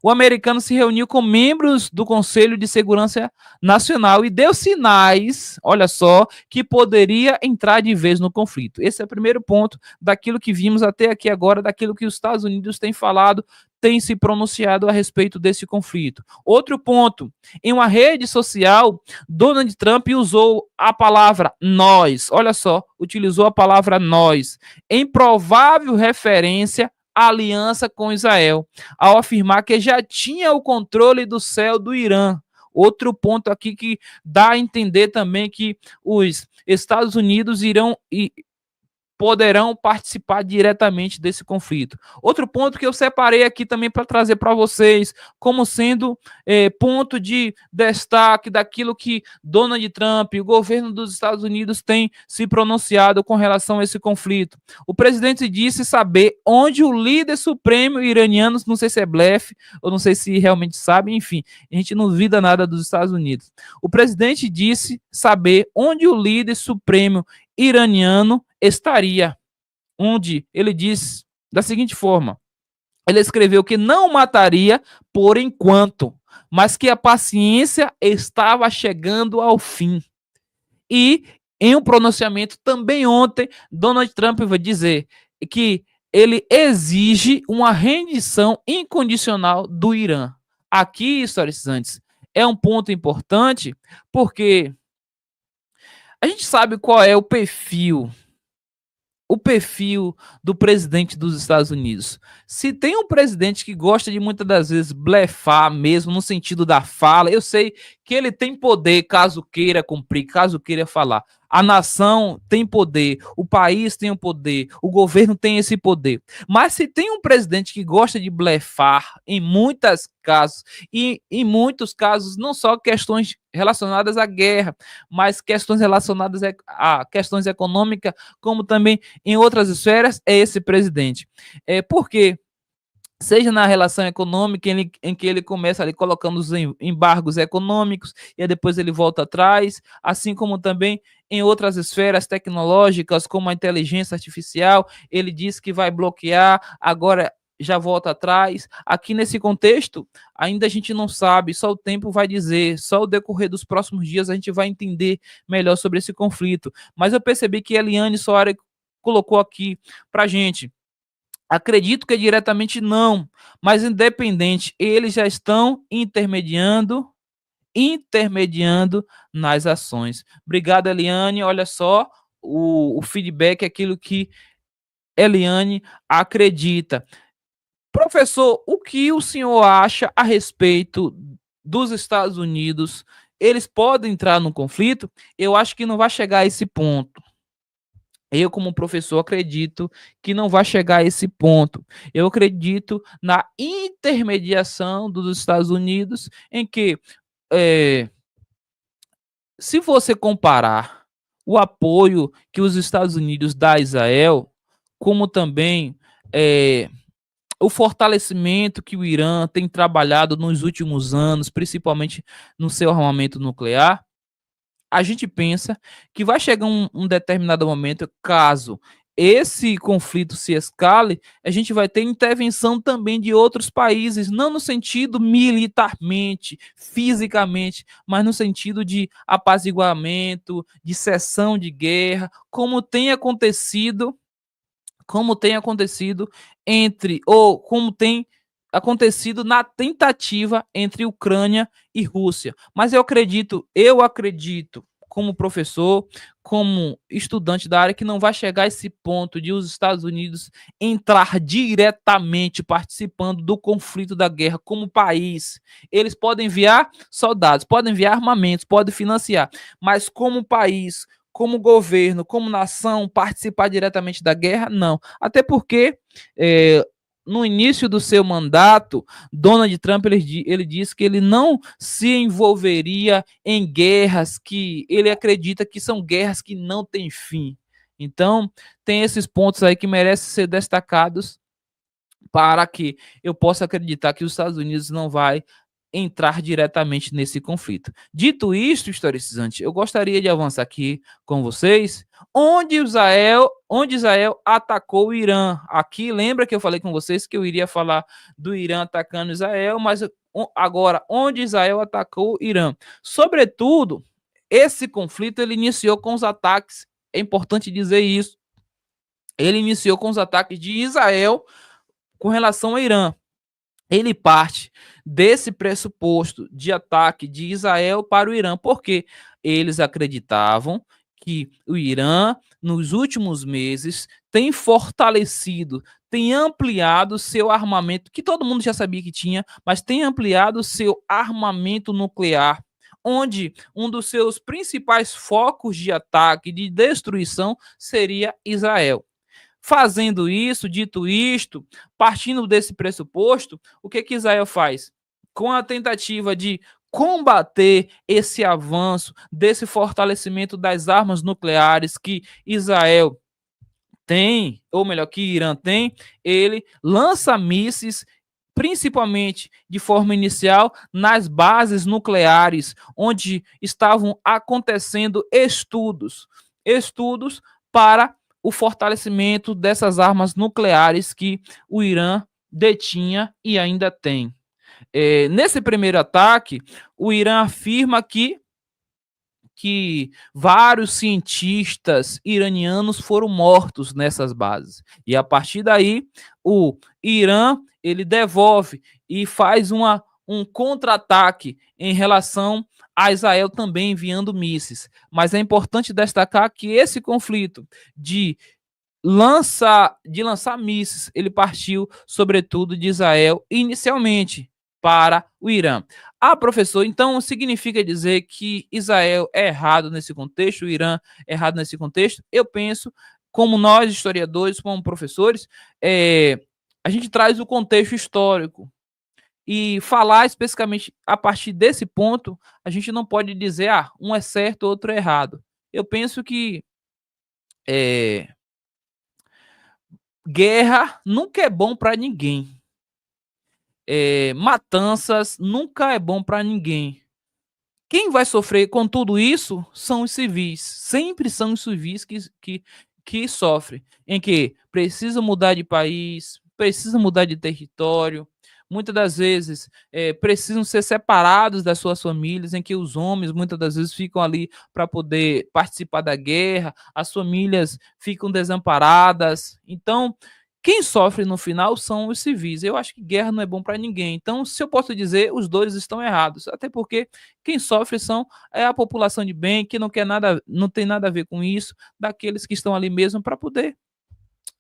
Speaker 1: O americano se reuniu com membros do Conselho de Segurança Nacional e deu sinais, olha só, que poderia entrar de vez no conflito. Esse é o primeiro ponto daquilo que vimos até aqui agora, daquilo que os Estados Unidos têm falado, têm se pronunciado a respeito desse conflito. Outro ponto, em uma rede social, Donald Trump usou a palavra nós, olha só, utilizou a palavra nós, em provável referência aliança com Israel, ao afirmar que já tinha o controle do céu do Irã. Outro ponto aqui que dá a entender também que os Estados Unidos poderão participar diretamente desse conflito. Outro ponto que eu separei aqui também para trazer para vocês, como sendo ponto de destaque daquilo que Donald Trump e o governo dos Estados Unidos têm se pronunciado com relação a esse conflito. O presidente disse saber onde o líder supremo iraniano, não sei se é blefe, ou não sei se realmente sabe, enfim, a gente não duvida nada dos Estados Unidos. O presidente disse saber onde o líder supremo iraniano estaria, onde ele diz da seguinte forma: ele escreveu que não mataria por enquanto, mas que a paciência estava chegando ao fim. E em um pronunciamento também ontem, Donald Trump vai dizer que ele exige uma rendição incondicional do Irã. Aqui, historiantes, é um ponto importante porque a gente sabe qual é o perfil do presidente dos Estados Unidos. Se tem um presidente que gosta de muitas das vezes blefar mesmo no sentido da fala, eu sei que ele tem poder caso queira cumprir, caso queira falar. A nação tem poder, o país tem o poder, o governo tem esse poder. Mas se tem um presidente que gosta de blefar em muitos casos, e em muitos casos não só questões relacionadas à guerra, mas questões relacionadas a questões econômicas, como também em outras esferas, é esse presidente. Por quê? Seja na relação econômica, em que ele começa ali colocando os embargos econômicos e depois ele volta atrás, assim como também em outras esferas tecnológicas, como a inteligência artificial, ele diz que vai bloquear, agora já volta atrás. Aqui nesse contexto, ainda a gente não sabe, só o tempo vai dizer, só o decorrer dos próximos dias a gente vai entender melhor sobre esse conflito. Mas eu percebi que a Eliane Soares colocou aqui para gente. Acredito que diretamente não, mas independente, eles já estão intermediando nas ações. Obrigado, Eliane. Olha só, o feedback é aquilo que Eliane acredita. Professor, o que o senhor acha a respeito dos Estados Unidos? Eles podem entrar no conflito? Eu acho que não vai chegar a esse ponto. Eu, como professor, acredito que não vai chegar a esse ponto. Eu acredito na intermediação dos Estados Unidos, em que, se você comparar o apoio que os Estados Unidos dá a Israel, como também o fortalecimento que o Irã tem trabalhado nos últimos anos, principalmente no seu armamento nuclear, a gente pensa que vai chegar um determinado momento, caso esse conflito se escale, a gente vai ter intervenção também de outros países, não no sentido militarmente, fisicamente, mas no sentido de apaziguamento, de cessão de guerra, como tem acontecido entre, ou como tem acontecido na tentativa entre Ucrânia e Rússia. Mas eu acredito, como professor, como estudante da área, que não vai chegar a esse ponto de os Estados Unidos entrar diretamente participando do conflito da guerra como país. Eles podem enviar soldados, podem enviar armamentos, podem financiar, mas como país, como governo, como nação, participar diretamente da guerra, não. Até porque no início do seu mandato, Donald Trump ele disse que ele não se envolveria em guerras que ele acredita que são guerras que não têm fim. Então, tem esses pontos aí que merecem ser destacados para que eu possa acreditar que os Estados Unidos não vai entrar diretamente nesse conflito. Dito isto, historicizante, eu gostaria de avançar aqui com vocês, onde Israel atacou o Irã. Aqui, lembra que eu falei com vocês que eu iria falar do Irã atacando Israel, mas agora, onde Israel atacou o Irã? Sobretudo, esse conflito ele iniciou com os ataques, é importante dizer isso, ele iniciou com os ataques de Israel com relação ao Irã. Ele parte desse pressuposto de ataque de Israel para o Irã, porque eles acreditavam que o Irã, nos últimos meses, tem fortalecido, tem ampliado seu armamento, que todo mundo já sabia que tinha, mas tem ampliado seu armamento nuclear, onde um dos seus principais focos de ataque, de destruição, seria Israel. Fazendo isso, dito isto, partindo desse pressuposto, o que Israel faz? Com a tentativa de combater esse avanço, desse fortalecimento das armas nucleares que Israel tem, ou melhor, que Irã tem, ele lança mísseis, principalmente de forma inicial, nas bases nucleares, onde estavam acontecendo estudos para o fortalecimento dessas armas nucleares que o Irã detinha e ainda tem. Nesse primeiro ataque, o Irã afirma que vários cientistas iranianos foram mortos nessas bases. E a partir daí, o Irã ele devolve e faz um contra-ataque em relação a Israel também enviando mísseis. Mas é importante destacar que esse conflito de lançar mísseis, ele partiu sobretudo de Israel inicialmente para o Irã. Professor, então significa dizer que Israel é errado nesse contexto, o Irã é errado nesse contexto? Eu penso, como nós historiadores, como professores, a gente traz o contexto histórico. E falar especificamente a partir desse ponto, a gente não pode dizer, um é certo, outro é errado. Eu penso que guerra nunca é bom para ninguém. Matanças nunca é bom para ninguém. Quem vai sofrer com tudo isso são os civis. Sempre são os civis que sofrem. Em que precisam mudar de país, precisam mudar de território. Muitas das vezes precisam ser separados das suas famílias, em que os homens muitas das vezes ficam ali para poder participar da guerra, as famílias ficam desamparadas. Então, quem sofre no final são os civis. Eu acho que guerra não é bom para ninguém. Então, se eu posso dizer, os dois estão errados. Até porque quem sofre é a população de bem, que não quer nada, não tem nada a ver com isso, daqueles que estão ali mesmo para poder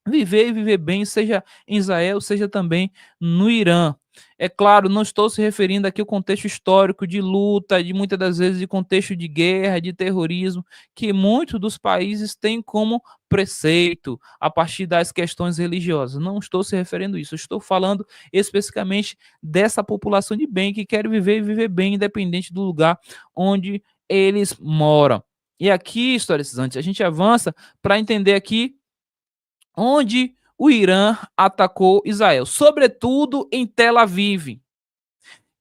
Speaker 1: viver e viver bem, seja em Israel, seja também no Irã. É claro, não estou se referindo aqui ao contexto histórico de luta, de muitas das vezes de contexto de guerra, de terrorismo, que muitos dos países têm como preceito a partir das questões religiosas. Não estou se referindo a isso, estou falando especificamente dessa população de bem que quer viver e viver bem, independente do lugar onde eles moram. E aqui, historicizantes, a gente avança para entender aqui onde o Irã atacou Israel, sobretudo em Tel Aviv.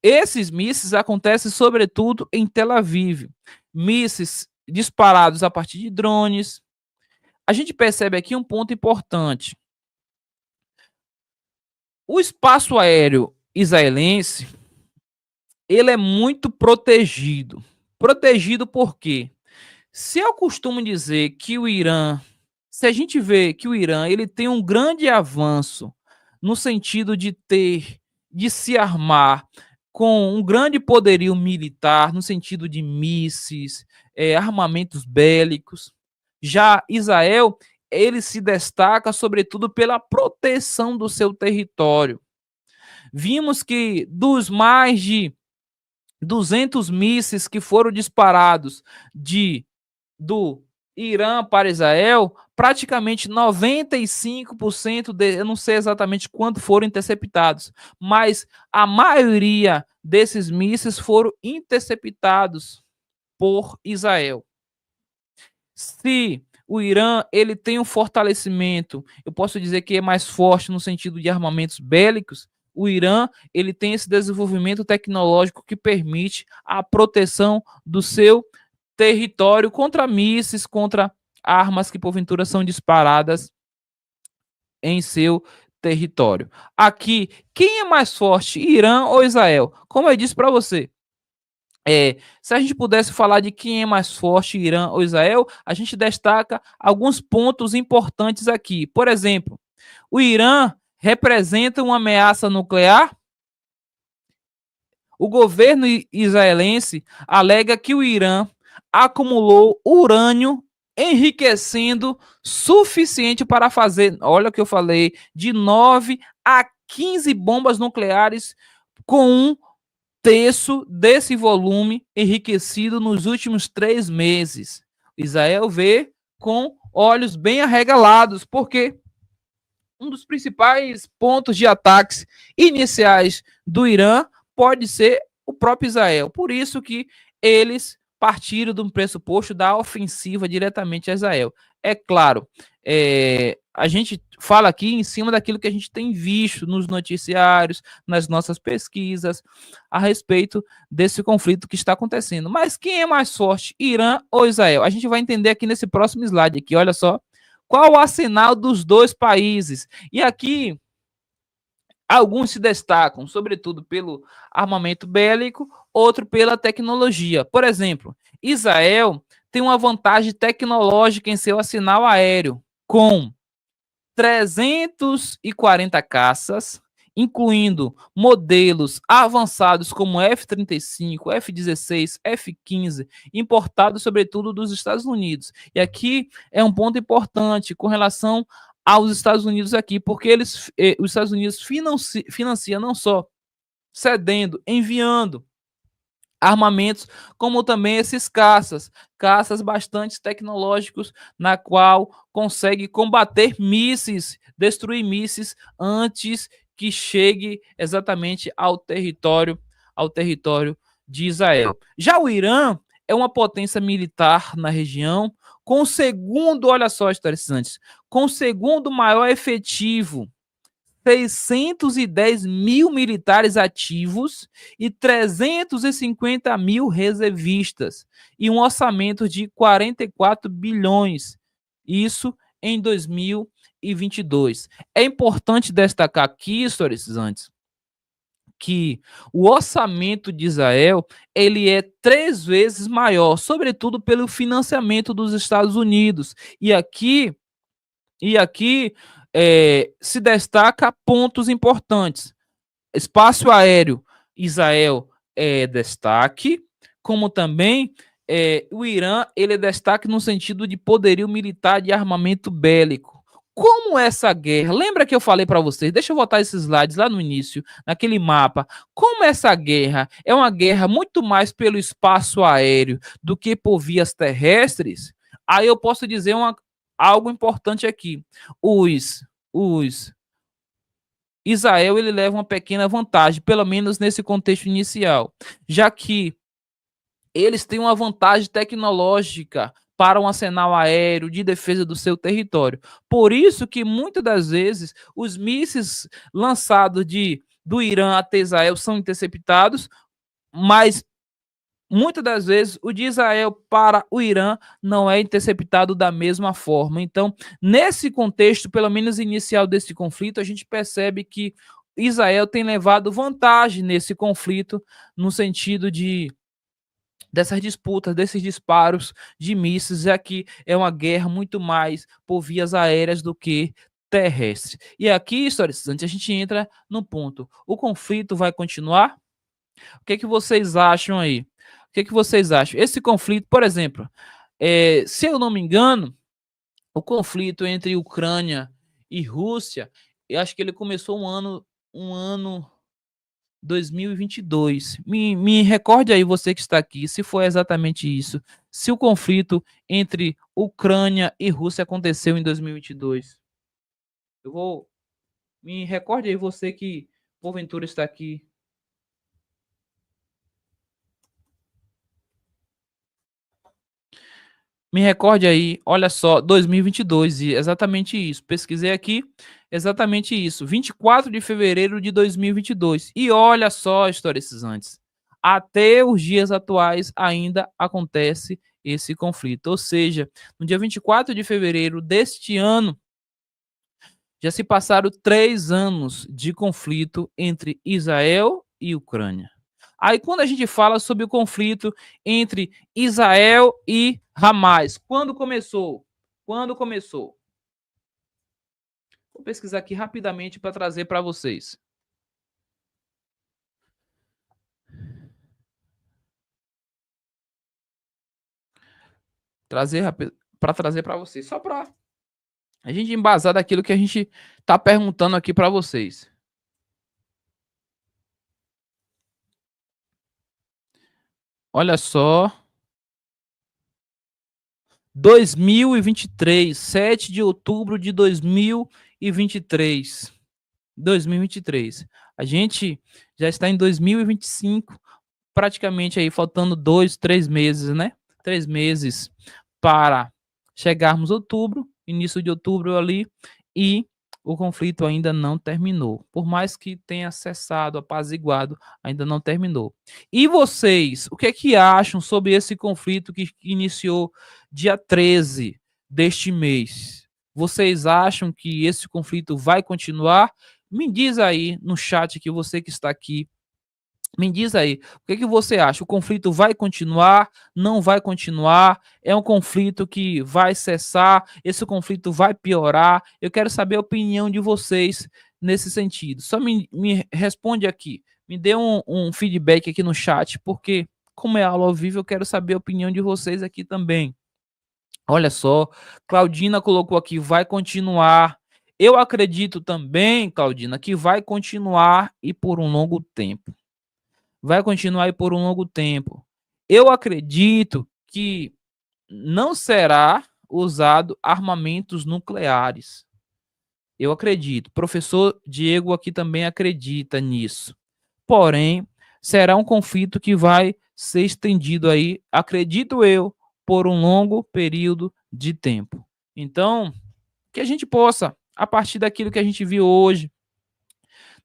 Speaker 1: Esses mísseis acontecem sobretudo em Tel Aviv. Mísseis disparados a partir de drones. A gente percebe aqui um ponto importante. O espaço aéreo israelense, ele é muito protegido. Protegido por quê? Se eu costumo dizer que o Irã, se a gente vê que o Irã ele tem um grande avanço no sentido de ter de se armar com um grande poderio militar, no sentido de mísseis, armamentos bélicos. Já Israel, ele se destaca, sobretudo, pela proteção do seu território. Vimos que dos mais de 200 mísseis que foram disparados do Irã para Israel, praticamente 95% eu não sei exatamente quanto foram interceptados, mas a maioria desses mísseis foram interceptados por Israel. Se o Irã ele tem um fortalecimento, eu posso dizer que é mais forte no sentido de armamentos bélicos, o Irã ele tem esse desenvolvimento tecnológico que permite a proteção do seu território contra mísseis, contra armas que porventura são disparadas em seu território. Aqui, quem é mais forte, Irã ou Israel? Como eu disse para você, se a gente pudesse falar de quem é mais forte, Irã ou Israel, a gente destaca alguns pontos importantes aqui. Por exemplo, o Irã representa uma ameaça nuclear. O governo israelense alega que o Irã acumulou urânio enriquecendo suficiente para fazer, olha o que eu falei, de 9 a 15 bombas nucleares com um terço desse volume enriquecido nos últimos 3 meses. Israel vê com olhos bem arregalados, porque um dos principais pontos de ataques iniciais do Irã pode ser o próprio Israel. Por isso que eles partiram do pressuposto da ofensiva diretamente a Israel. É claro, a gente fala aqui em cima daquilo que a gente tem visto nos noticiários, nas nossas pesquisas, a respeito desse conflito que está acontecendo. Mas quem é mais forte, Irã ou Israel? A gente vai entender aqui nesse próximo slide aqui, olha só. Qual o arsenal dos dois países? E aqui alguns se destacam, sobretudo pelo armamento bélico, outro pela tecnologia. Por exemplo, Israel tem uma vantagem tecnológica em seu arsenal aéreo, com 340 caças, incluindo modelos avançados como F-35, F-16, F-15, importados sobretudo dos Estados Unidos. E aqui é um ponto importante com relação aos Estados Unidos aqui, porque os Estados Unidos financiam não só cedendo, enviando armamentos, como também esses caças bastante tecnológicos, na qual consegue combater mísseis, destruir mísseis antes que chegue exatamente ao território de Israel. Já o Irã é uma potência militar na região, com o segundo, olha só, interessantes, com o segundo maior efetivo, 610 mil militares ativos e 350 mil reservistas, e um orçamento de 44 bilhões, isso em 2022. É importante destacar aqui, historizantes, que o orçamento de Israel ele é 3 vezes maior, sobretudo pelo financiamento dos Estados Unidos. E aqui se destaca pontos importantes. Espaço aéreo, Israel é destaque, como também o Irã ele é destaque no sentido de poderio militar de armamento bélico. Como essa guerra, lembra que eu falei para vocês, deixa eu voltar esses slides lá no início, naquele mapa, como essa guerra é uma guerra muito mais pelo espaço aéreo do que por vias terrestres, aí eu posso dizer algo importante aqui. Os Israel ele leva uma pequena vantagem, pelo menos nesse contexto inicial, já que eles têm uma vantagem tecnológica para um arsenal aéreo de defesa do seu território. Por isso que muitas das vezes os mísseis lançados do Irã até Israel são interceptados, mas muitas das vezes o de Israel para o Irã não é interceptado da mesma forma. Então, nesse contexto, pelo menos inicial desse conflito, a gente percebe que Israel tem levado vantagem nesse conflito, no sentido dessas disputas, desses disparos de mísseis, já que é uma guerra muito mais por vias aéreas do que terrestre. E aqui, historicamente, a gente entra no ponto. O conflito vai continuar? O que é que vocês acham aí? O que é que vocês acham? Esse conflito, por exemplo, se eu não me engano, o conflito entre Ucrânia e Rússia, eu acho que ele começou um ano 2022. Me recorde aí, você que está aqui, se foi exatamente isso. Se o conflito entre Ucrânia e Rússia aconteceu em 2022. Eu vou. Me recorde aí, você que porventura está aqui. Me recorde aí, olha só, 2022, e exatamente isso. Pesquisei aqui, exatamente isso. 24 de fevereiro de 2022. E olha só, historicistas, até os dias atuais ainda acontece esse conflito. Ou seja, no dia 24 de fevereiro deste ano, já se passaram 3 anos de conflito entre Israel e Ucrânia. Aí, quando a gente fala sobre o conflito entre Israel e Hamas, quando começou? Quando começou? Vou pesquisar aqui rapidamente para trazer para vocês. Para trazer para vocês, só para a gente embasar daquilo que a gente está perguntando aqui para vocês. Olha só. 2023, 7 de outubro de 2023. 2023. A gente já está em 2025, praticamente aí faltando 2, 3 meses, né? 3 meses para chegarmos outubro, início de outubro ali, e o conflito ainda não terminou. Por mais que tenha cessado, apaziguado, ainda não terminou. E vocês, o que é que acham sobre esse conflito que iniciou dia 13 deste mês? Vocês acham que esse conflito vai continuar? Me diz aí no chat, que você que está aqui, me diz aí, o que é que você acha? O conflito vai continuar? Não vai continuar? É um conflito que vai cessar? Esse conflito vai piorar? Eu quero saber a opinião de vocês nesse sentido. Só me responde aqui, me dê um feedback aqui no chat, porque como é aula ao vivo, eu quero saber a opinião de vocês aqui também. Olha só, Claudina colocou aqui, vai continuar. Eu acredito também, Claudina, que vai continuar e por um longo tempo. Vai continuar aí por um longo tempo. Eu acredito que não será usado armamentos nucleares. Eu acredito. Professor Diego aqui também acredita nisso. Porém, será um conflito que vai ser estendido aí, acredito eu, por um longo período de tempo. Então, que a gente possa, a partir daquilo que a gente viu hoje,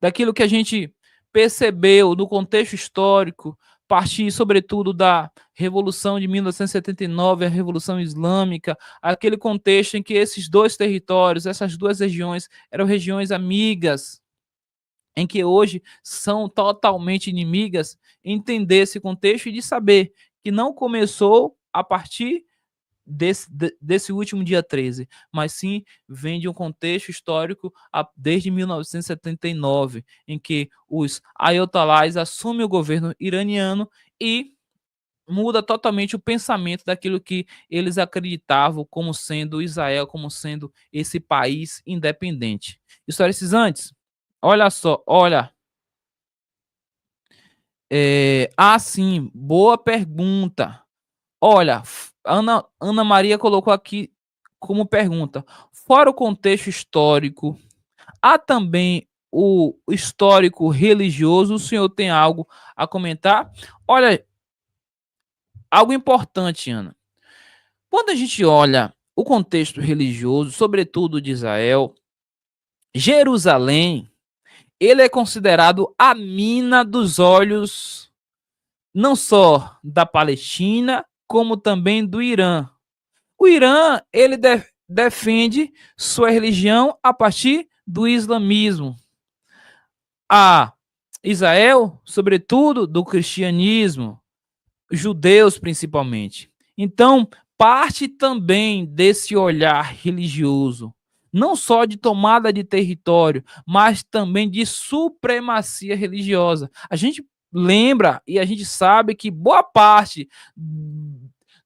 Speaker 1: daquilo que a gente percebeu no contexto histórico, partir sobretudo da Revolução de 1979, a Revolução Islâmica, aquele contexto em que esses dois territórios, essas duas regiões, eram regiões amigas, em que hoje são totalmente inimigas, entender esse contexto e de saber que não começou a partir desse último dia 13, mas sim vem de um contexto histórico desde 1979, em que os ayatollahs assumem o governo iraniano e muda totalmente o pensamento daquilo que eles acreditavam como sendo Israel, como sendo esse país independente. Historicizantes, olha só, olha. Sim, boa pergunta. Olha, Ana Maria colocou aqui como pergunta: fora o contexto histórico, há também o histórico religioso? O senhor tem algo a comentar? Olha, algo importante, Ana. Quando a gente olha o contexto religioso, sobretudo de Israel, Jerusalém, ele é considerado a mina dos olhos, não só da Palestina, como também do Irã. O Irã, ele defende sua religião a partir do islamismo. A Israel, sobretudo, do cristianismo, judeus principalmente. Então, parte também desse olhar religioso. não só de tomada de território, mas também de supremacia religiosa. A gente lembra e a gente sabe que boa parte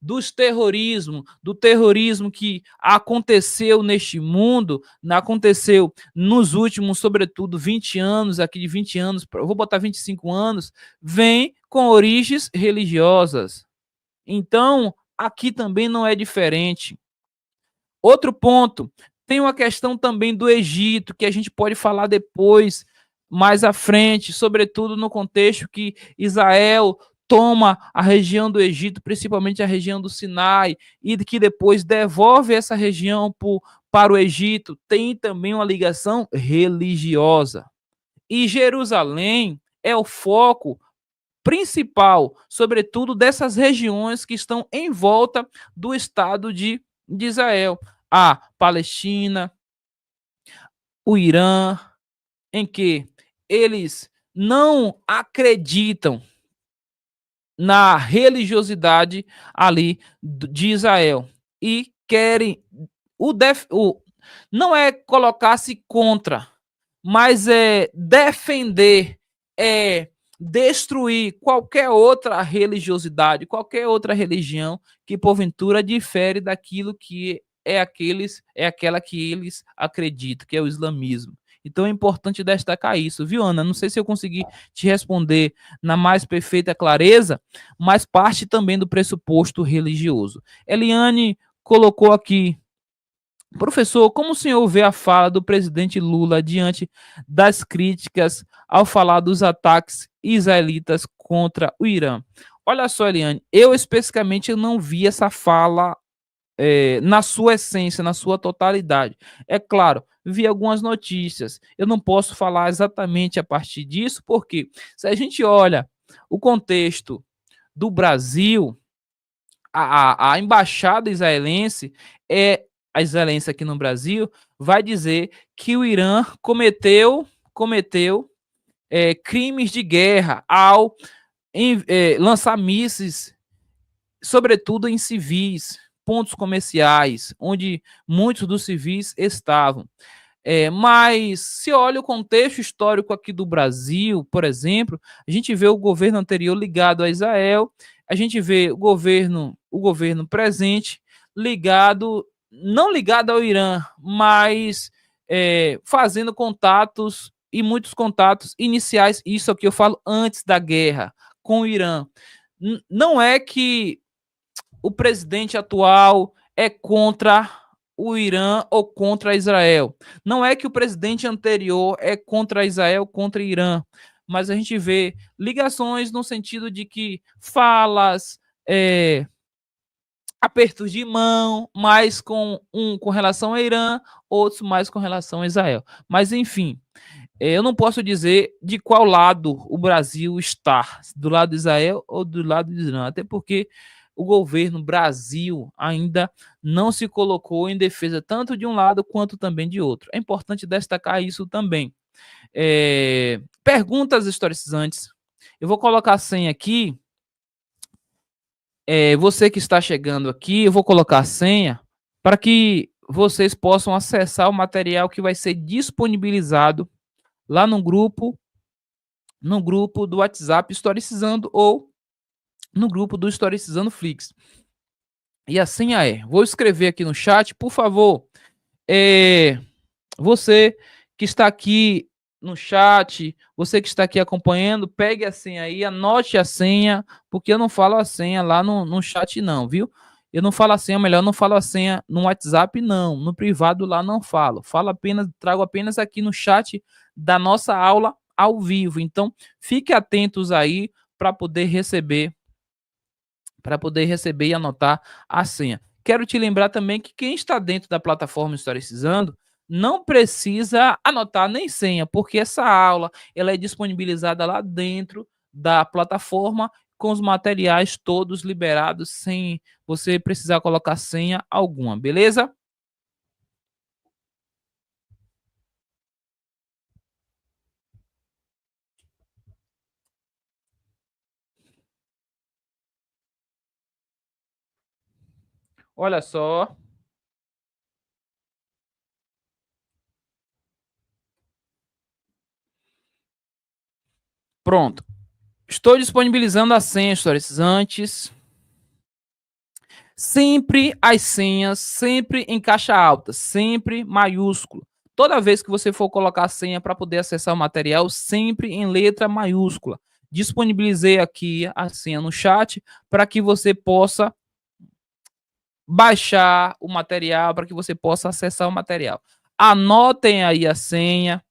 Speaker 1: do terrorismo que aconteceu neste mundo, aconteceu nos últimos, sobretudo, 20 anos, aqui de 20 anos, eu vou botar 25 anos, vem com origens religiosas. Então, aqui também não é diferente. Outro ponto, tem uma questão também do Egito, que a gente pode falar depois, mais à frente, sobretudo no contexto que Israel toma a região do Egito, principalmente a região do Sinai, e que depois devolve essa região para o Egito, tem também uma ligação religiosa. E Jerusalém é o foco principal, sobretudo dessas regiões que estão em volta do Estado de Israel. A Palestina, o Irã, em que eles não acreditam na religiosidade ali de Israel e querem não é colocar-se contra, mas é defender, é destruir qualquer outra religiosidade, qualquer outra religião que porventura difere daquilo que é aquela que eles acreditam, que é o islamismo. Então é importante destacar isso, viu, Ana? Não sei se eu consegui te responder na mais perfeita clareza, mas parte também do pressuposto religioso. Eliane colocou aqui: professor, como o senhor vê a fala do presidente Lula diante das críticas ao falar dos ataques israelitas contra o Irã? Olha só, Eliane, eu especificamente não vi essa fala na sua essência, na sua totalidade. É claro, vi algumas notícias. Eu não posso falar exatamente a partir disso, porque se a gente olha o contexto do Brasil, a embaixada israelense é a israelense aqui no Brasil vai dizer que o Irã cometeu crimes de guerra ao lançar mísseis, sobretudo em civis, pontos comerciais, onde muitos dos civis estavam. Mas se olha o contexto histórico aqui do Brasil, por exemplo, a gente vê o governo anterior ligado a Israel, a gente vê o governo presente ligado, não ligado ao Irã, mas fazendo contatos e muitos contatos iniciais, isso aqui eu falo antes da guerra com o Irã. Não é que o presidente atual é contra o Irã ou contra Israel. Não é que o presidente anterior é contra Israel, contra Irã, mas a gente vê ligações no sentido de que falas, apertos de mão, mais com relação a Irã, outros mais com relação a Israel. Mas enfim, eu não posso dizer de qual lado o Brasil está, do lado de Israel ou do lado de Irã, até porque o governo Brasil ainda não se colocou em defesa tanto de um lado quanto também de outro. É importante destacar isso também. Perguntas historicizantes. Eu vou colocar a senha aqui. Você que está chegando aqui, eu vou colocar a senha para que vocês possam acessar o material que vai ser disponibilizado lá no grupo do WhatsApp Historicizando ou no grupo do Historicizando Flix. E a senha vou escrever aqui no chat, por favor, você que está aqui no chat, você que está aqui acompanhando, pegue a senha aí, anote a senha, porque eu não falo a senha lá no chat não, viu? Eu não falo a senha, melhor não falo a senha no WhatsApp não, no privado lá não falo. Trago apenas aqui no chat da nossa aula ao vivo. Então, fique atentos aí para poder receber e anotar a senha. Quero te lembrar também que quem está dentro da plataforma Historicizando não precisa anotar nem senha, porque essa aula ela é disponibilizada lá dentro da plataforma com os materiais todos liberados sem você precisar colocar senha alguma, beleza? Olha só, Pronto. Estou disponibilizando a senha, historicizantes. Sempre as senhas, sempre em caixa alta, sempre maiúsculo. Toda vez que você for colocar a senha para poder acessar o material, sempre em letra maiúscula. Disponibilizei aqui a senha no chat para que você possa baixar o material, para que você possa acessar o material. Anotem aí a senha.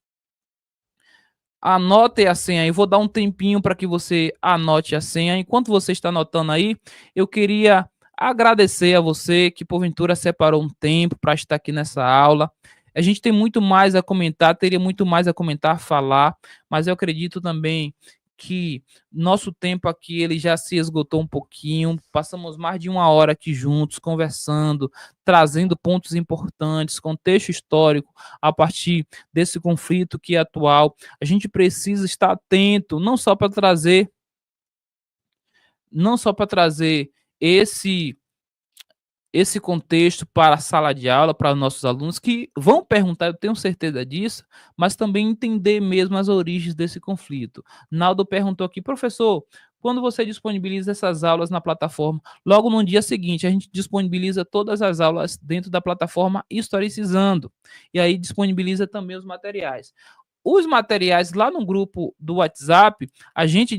Speaker 1: Anote a senha aí. Vou dar um tempinho para que você anote a senha. Enquanto você está anotando aí, eu queria agradecer a você que porventura separou um tempo para estar aqui nessa aula. A gente tem muito mais a comentar, teria muito mais a comentar, falar, mas eu acredito também que nosso tempo aqui ele já se esgotou um pouquinho. Passamos mais de uma hora aqui juntos, conversando, trazendo pontos importantes, contexto histórico a partir desse conflito que é atual. A gente precisa estar atento, não só para trazer esse contexto para a sala de aula, para os nossos alunos que vão perguntar, eu tenho certeza disso, mas também entender mesmo as origens desse conflito. Naldo perguntou aqui, professor, quando você disponibiliza essas aulas na plataforma, logo no dia seguinte, a gente disponibiliza todas as aulas dentro da plataforma Historicizando, e aí disponibiliza também os materiais. Os materiais lá no grupo do WhatsApp, a gente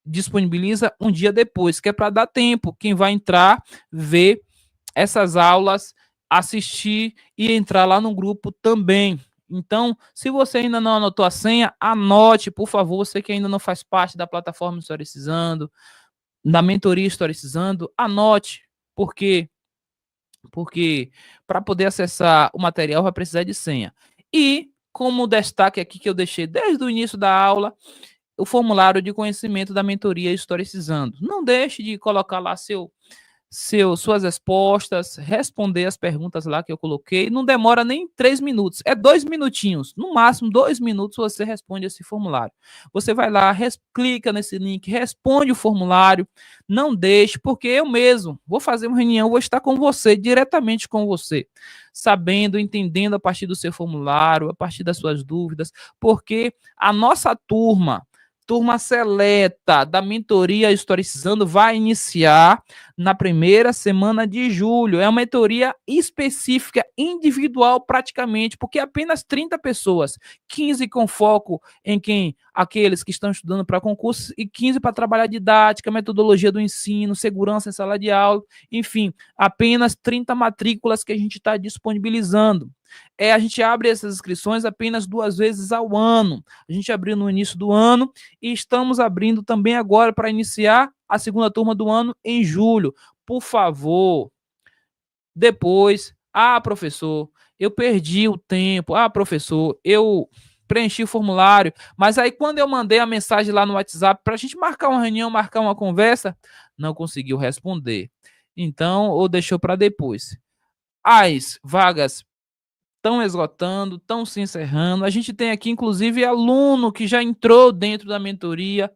Speaker 1: disponibiliza um dia depois, que é para dar tempo, quem vai entrar, ver essas aulas, assistir e entrar lá no grupo também. Então, se você ainda não anotou a senha, anote, por favor, você que ainda não faz parte da plataforma Historicizando, da mentoria Historicizando, anote, porque para poder acessar o material vai precisar de senha. E, como destaque aqui que eu deixei desde o início da aula, o formulário de conhecimento da mentoria Historicizando. Não deixe de colocar lá suas respostas, responder as perguntas lá que eu coloquei. Não demora nem 3 minutos, é 2 minutinhos. No máximo, 2 minutos você responde esse formulário. Você vai lá, clica nesse link, responde o formulário. Não deixe, porque eu mesmo vou fazer uma reunião, vou estar com você, diretamente com você, sabendo, entendendo a partir do seu formulário, a partir das suas dúvidas, porque a nossa turma seleta da mentoria Historicizando vai iniciar na primeira semana de julho. É uma mentoria específica, individual praticamente, porque apenas 30 pessoas, 15 com foco em aqueles que estão estudando para concurso e 15 para trabalhar didática, metodologia do ensino, segurança em sala de aula, enfim, apenas 30 matrículas que a gente está disponibilizando. A gente abre essas inscrições apenas 2 vezes ao ano. A gente abriu no início do ano e estamos abrindo também agora para iniciar a segunda turma do ano em julho. Por favor, depois, professor, eu perdi o tempo, professor, eu preenchi o formulário, mas aí quando eu mandei a mensagem lá no WhatsApp para a gente marcar uma reunião, marcar uma conversa, não conseguiu responder. Então, ou deixou para depois. As vagas estão esgotando, estão se encerrando. A gente tem aqui, inclusive, aluno que já entrou dentro da mentoria.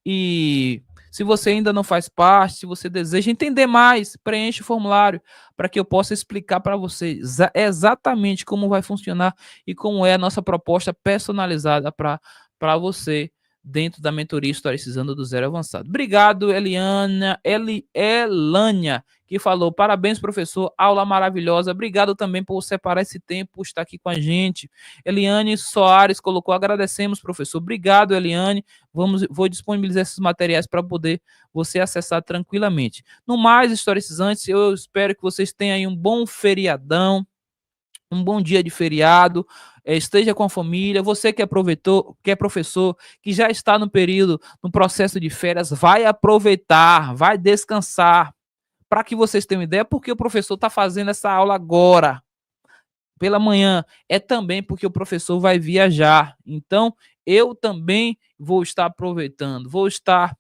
Speaker 1: E se você ainda não faz parte, se você deseja entender mais, preencha o formulário para que eu possa explicar para você exatamente como vai funcionar e como é a nossa proposta personalizada para você dentro da mentoria Historicizando do Zero Avançado. Obrigado, Elânia, que falou, parabéns, professor, aula maravilhosa. Obrigado também por separar esse tempo, por estar aqui com a gente. Eliane Soares colocou, agradecemos, professor. Obrigado, Eliane. Vou disponibilizar esses materiais para poder você acessar tranquilamente. No mais, historicizantes, eu espero que vocês tenham aí um bom feriadão, um bom dia de feriado, esteja com a família. Você que aproveitou, que é professor, que já está no período, no processo de férias, vai aproveitar, vai descansar. Para que vocês tenham ideia, porque o professor está fazendo essa aula agora, pela manhã, é também porque o professor vai viajar. Então, eu também vou estar aproveitando, vou estar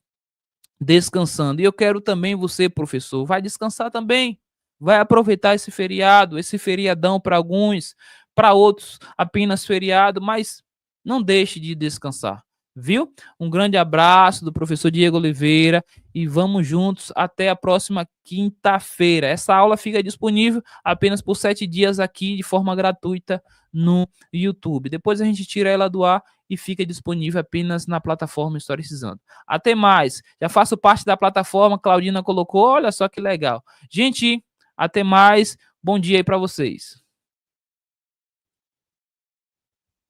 Speaker 1: descansando. E eu quero também você, professor, vai descansar também. Vai aproveitar esse feriado, esse feriadão para alguns, para outros apenas feriado, mas não deixe de descansar. viu? Um grande abraço do professor Diego Oliveira e vamos juntos até a próxima quinta-feira. Essa aula fica disponível apenas por 7 dias aqui de forma gratuita no YouTube. Depois a gente tira ela do ar e fica disponível apenas na plataforma Historicizando. Até mais. Já faço parte da plataforma, Claudina colocou, olha só que legal. Gente, até mais. Bom dia aí para vocês.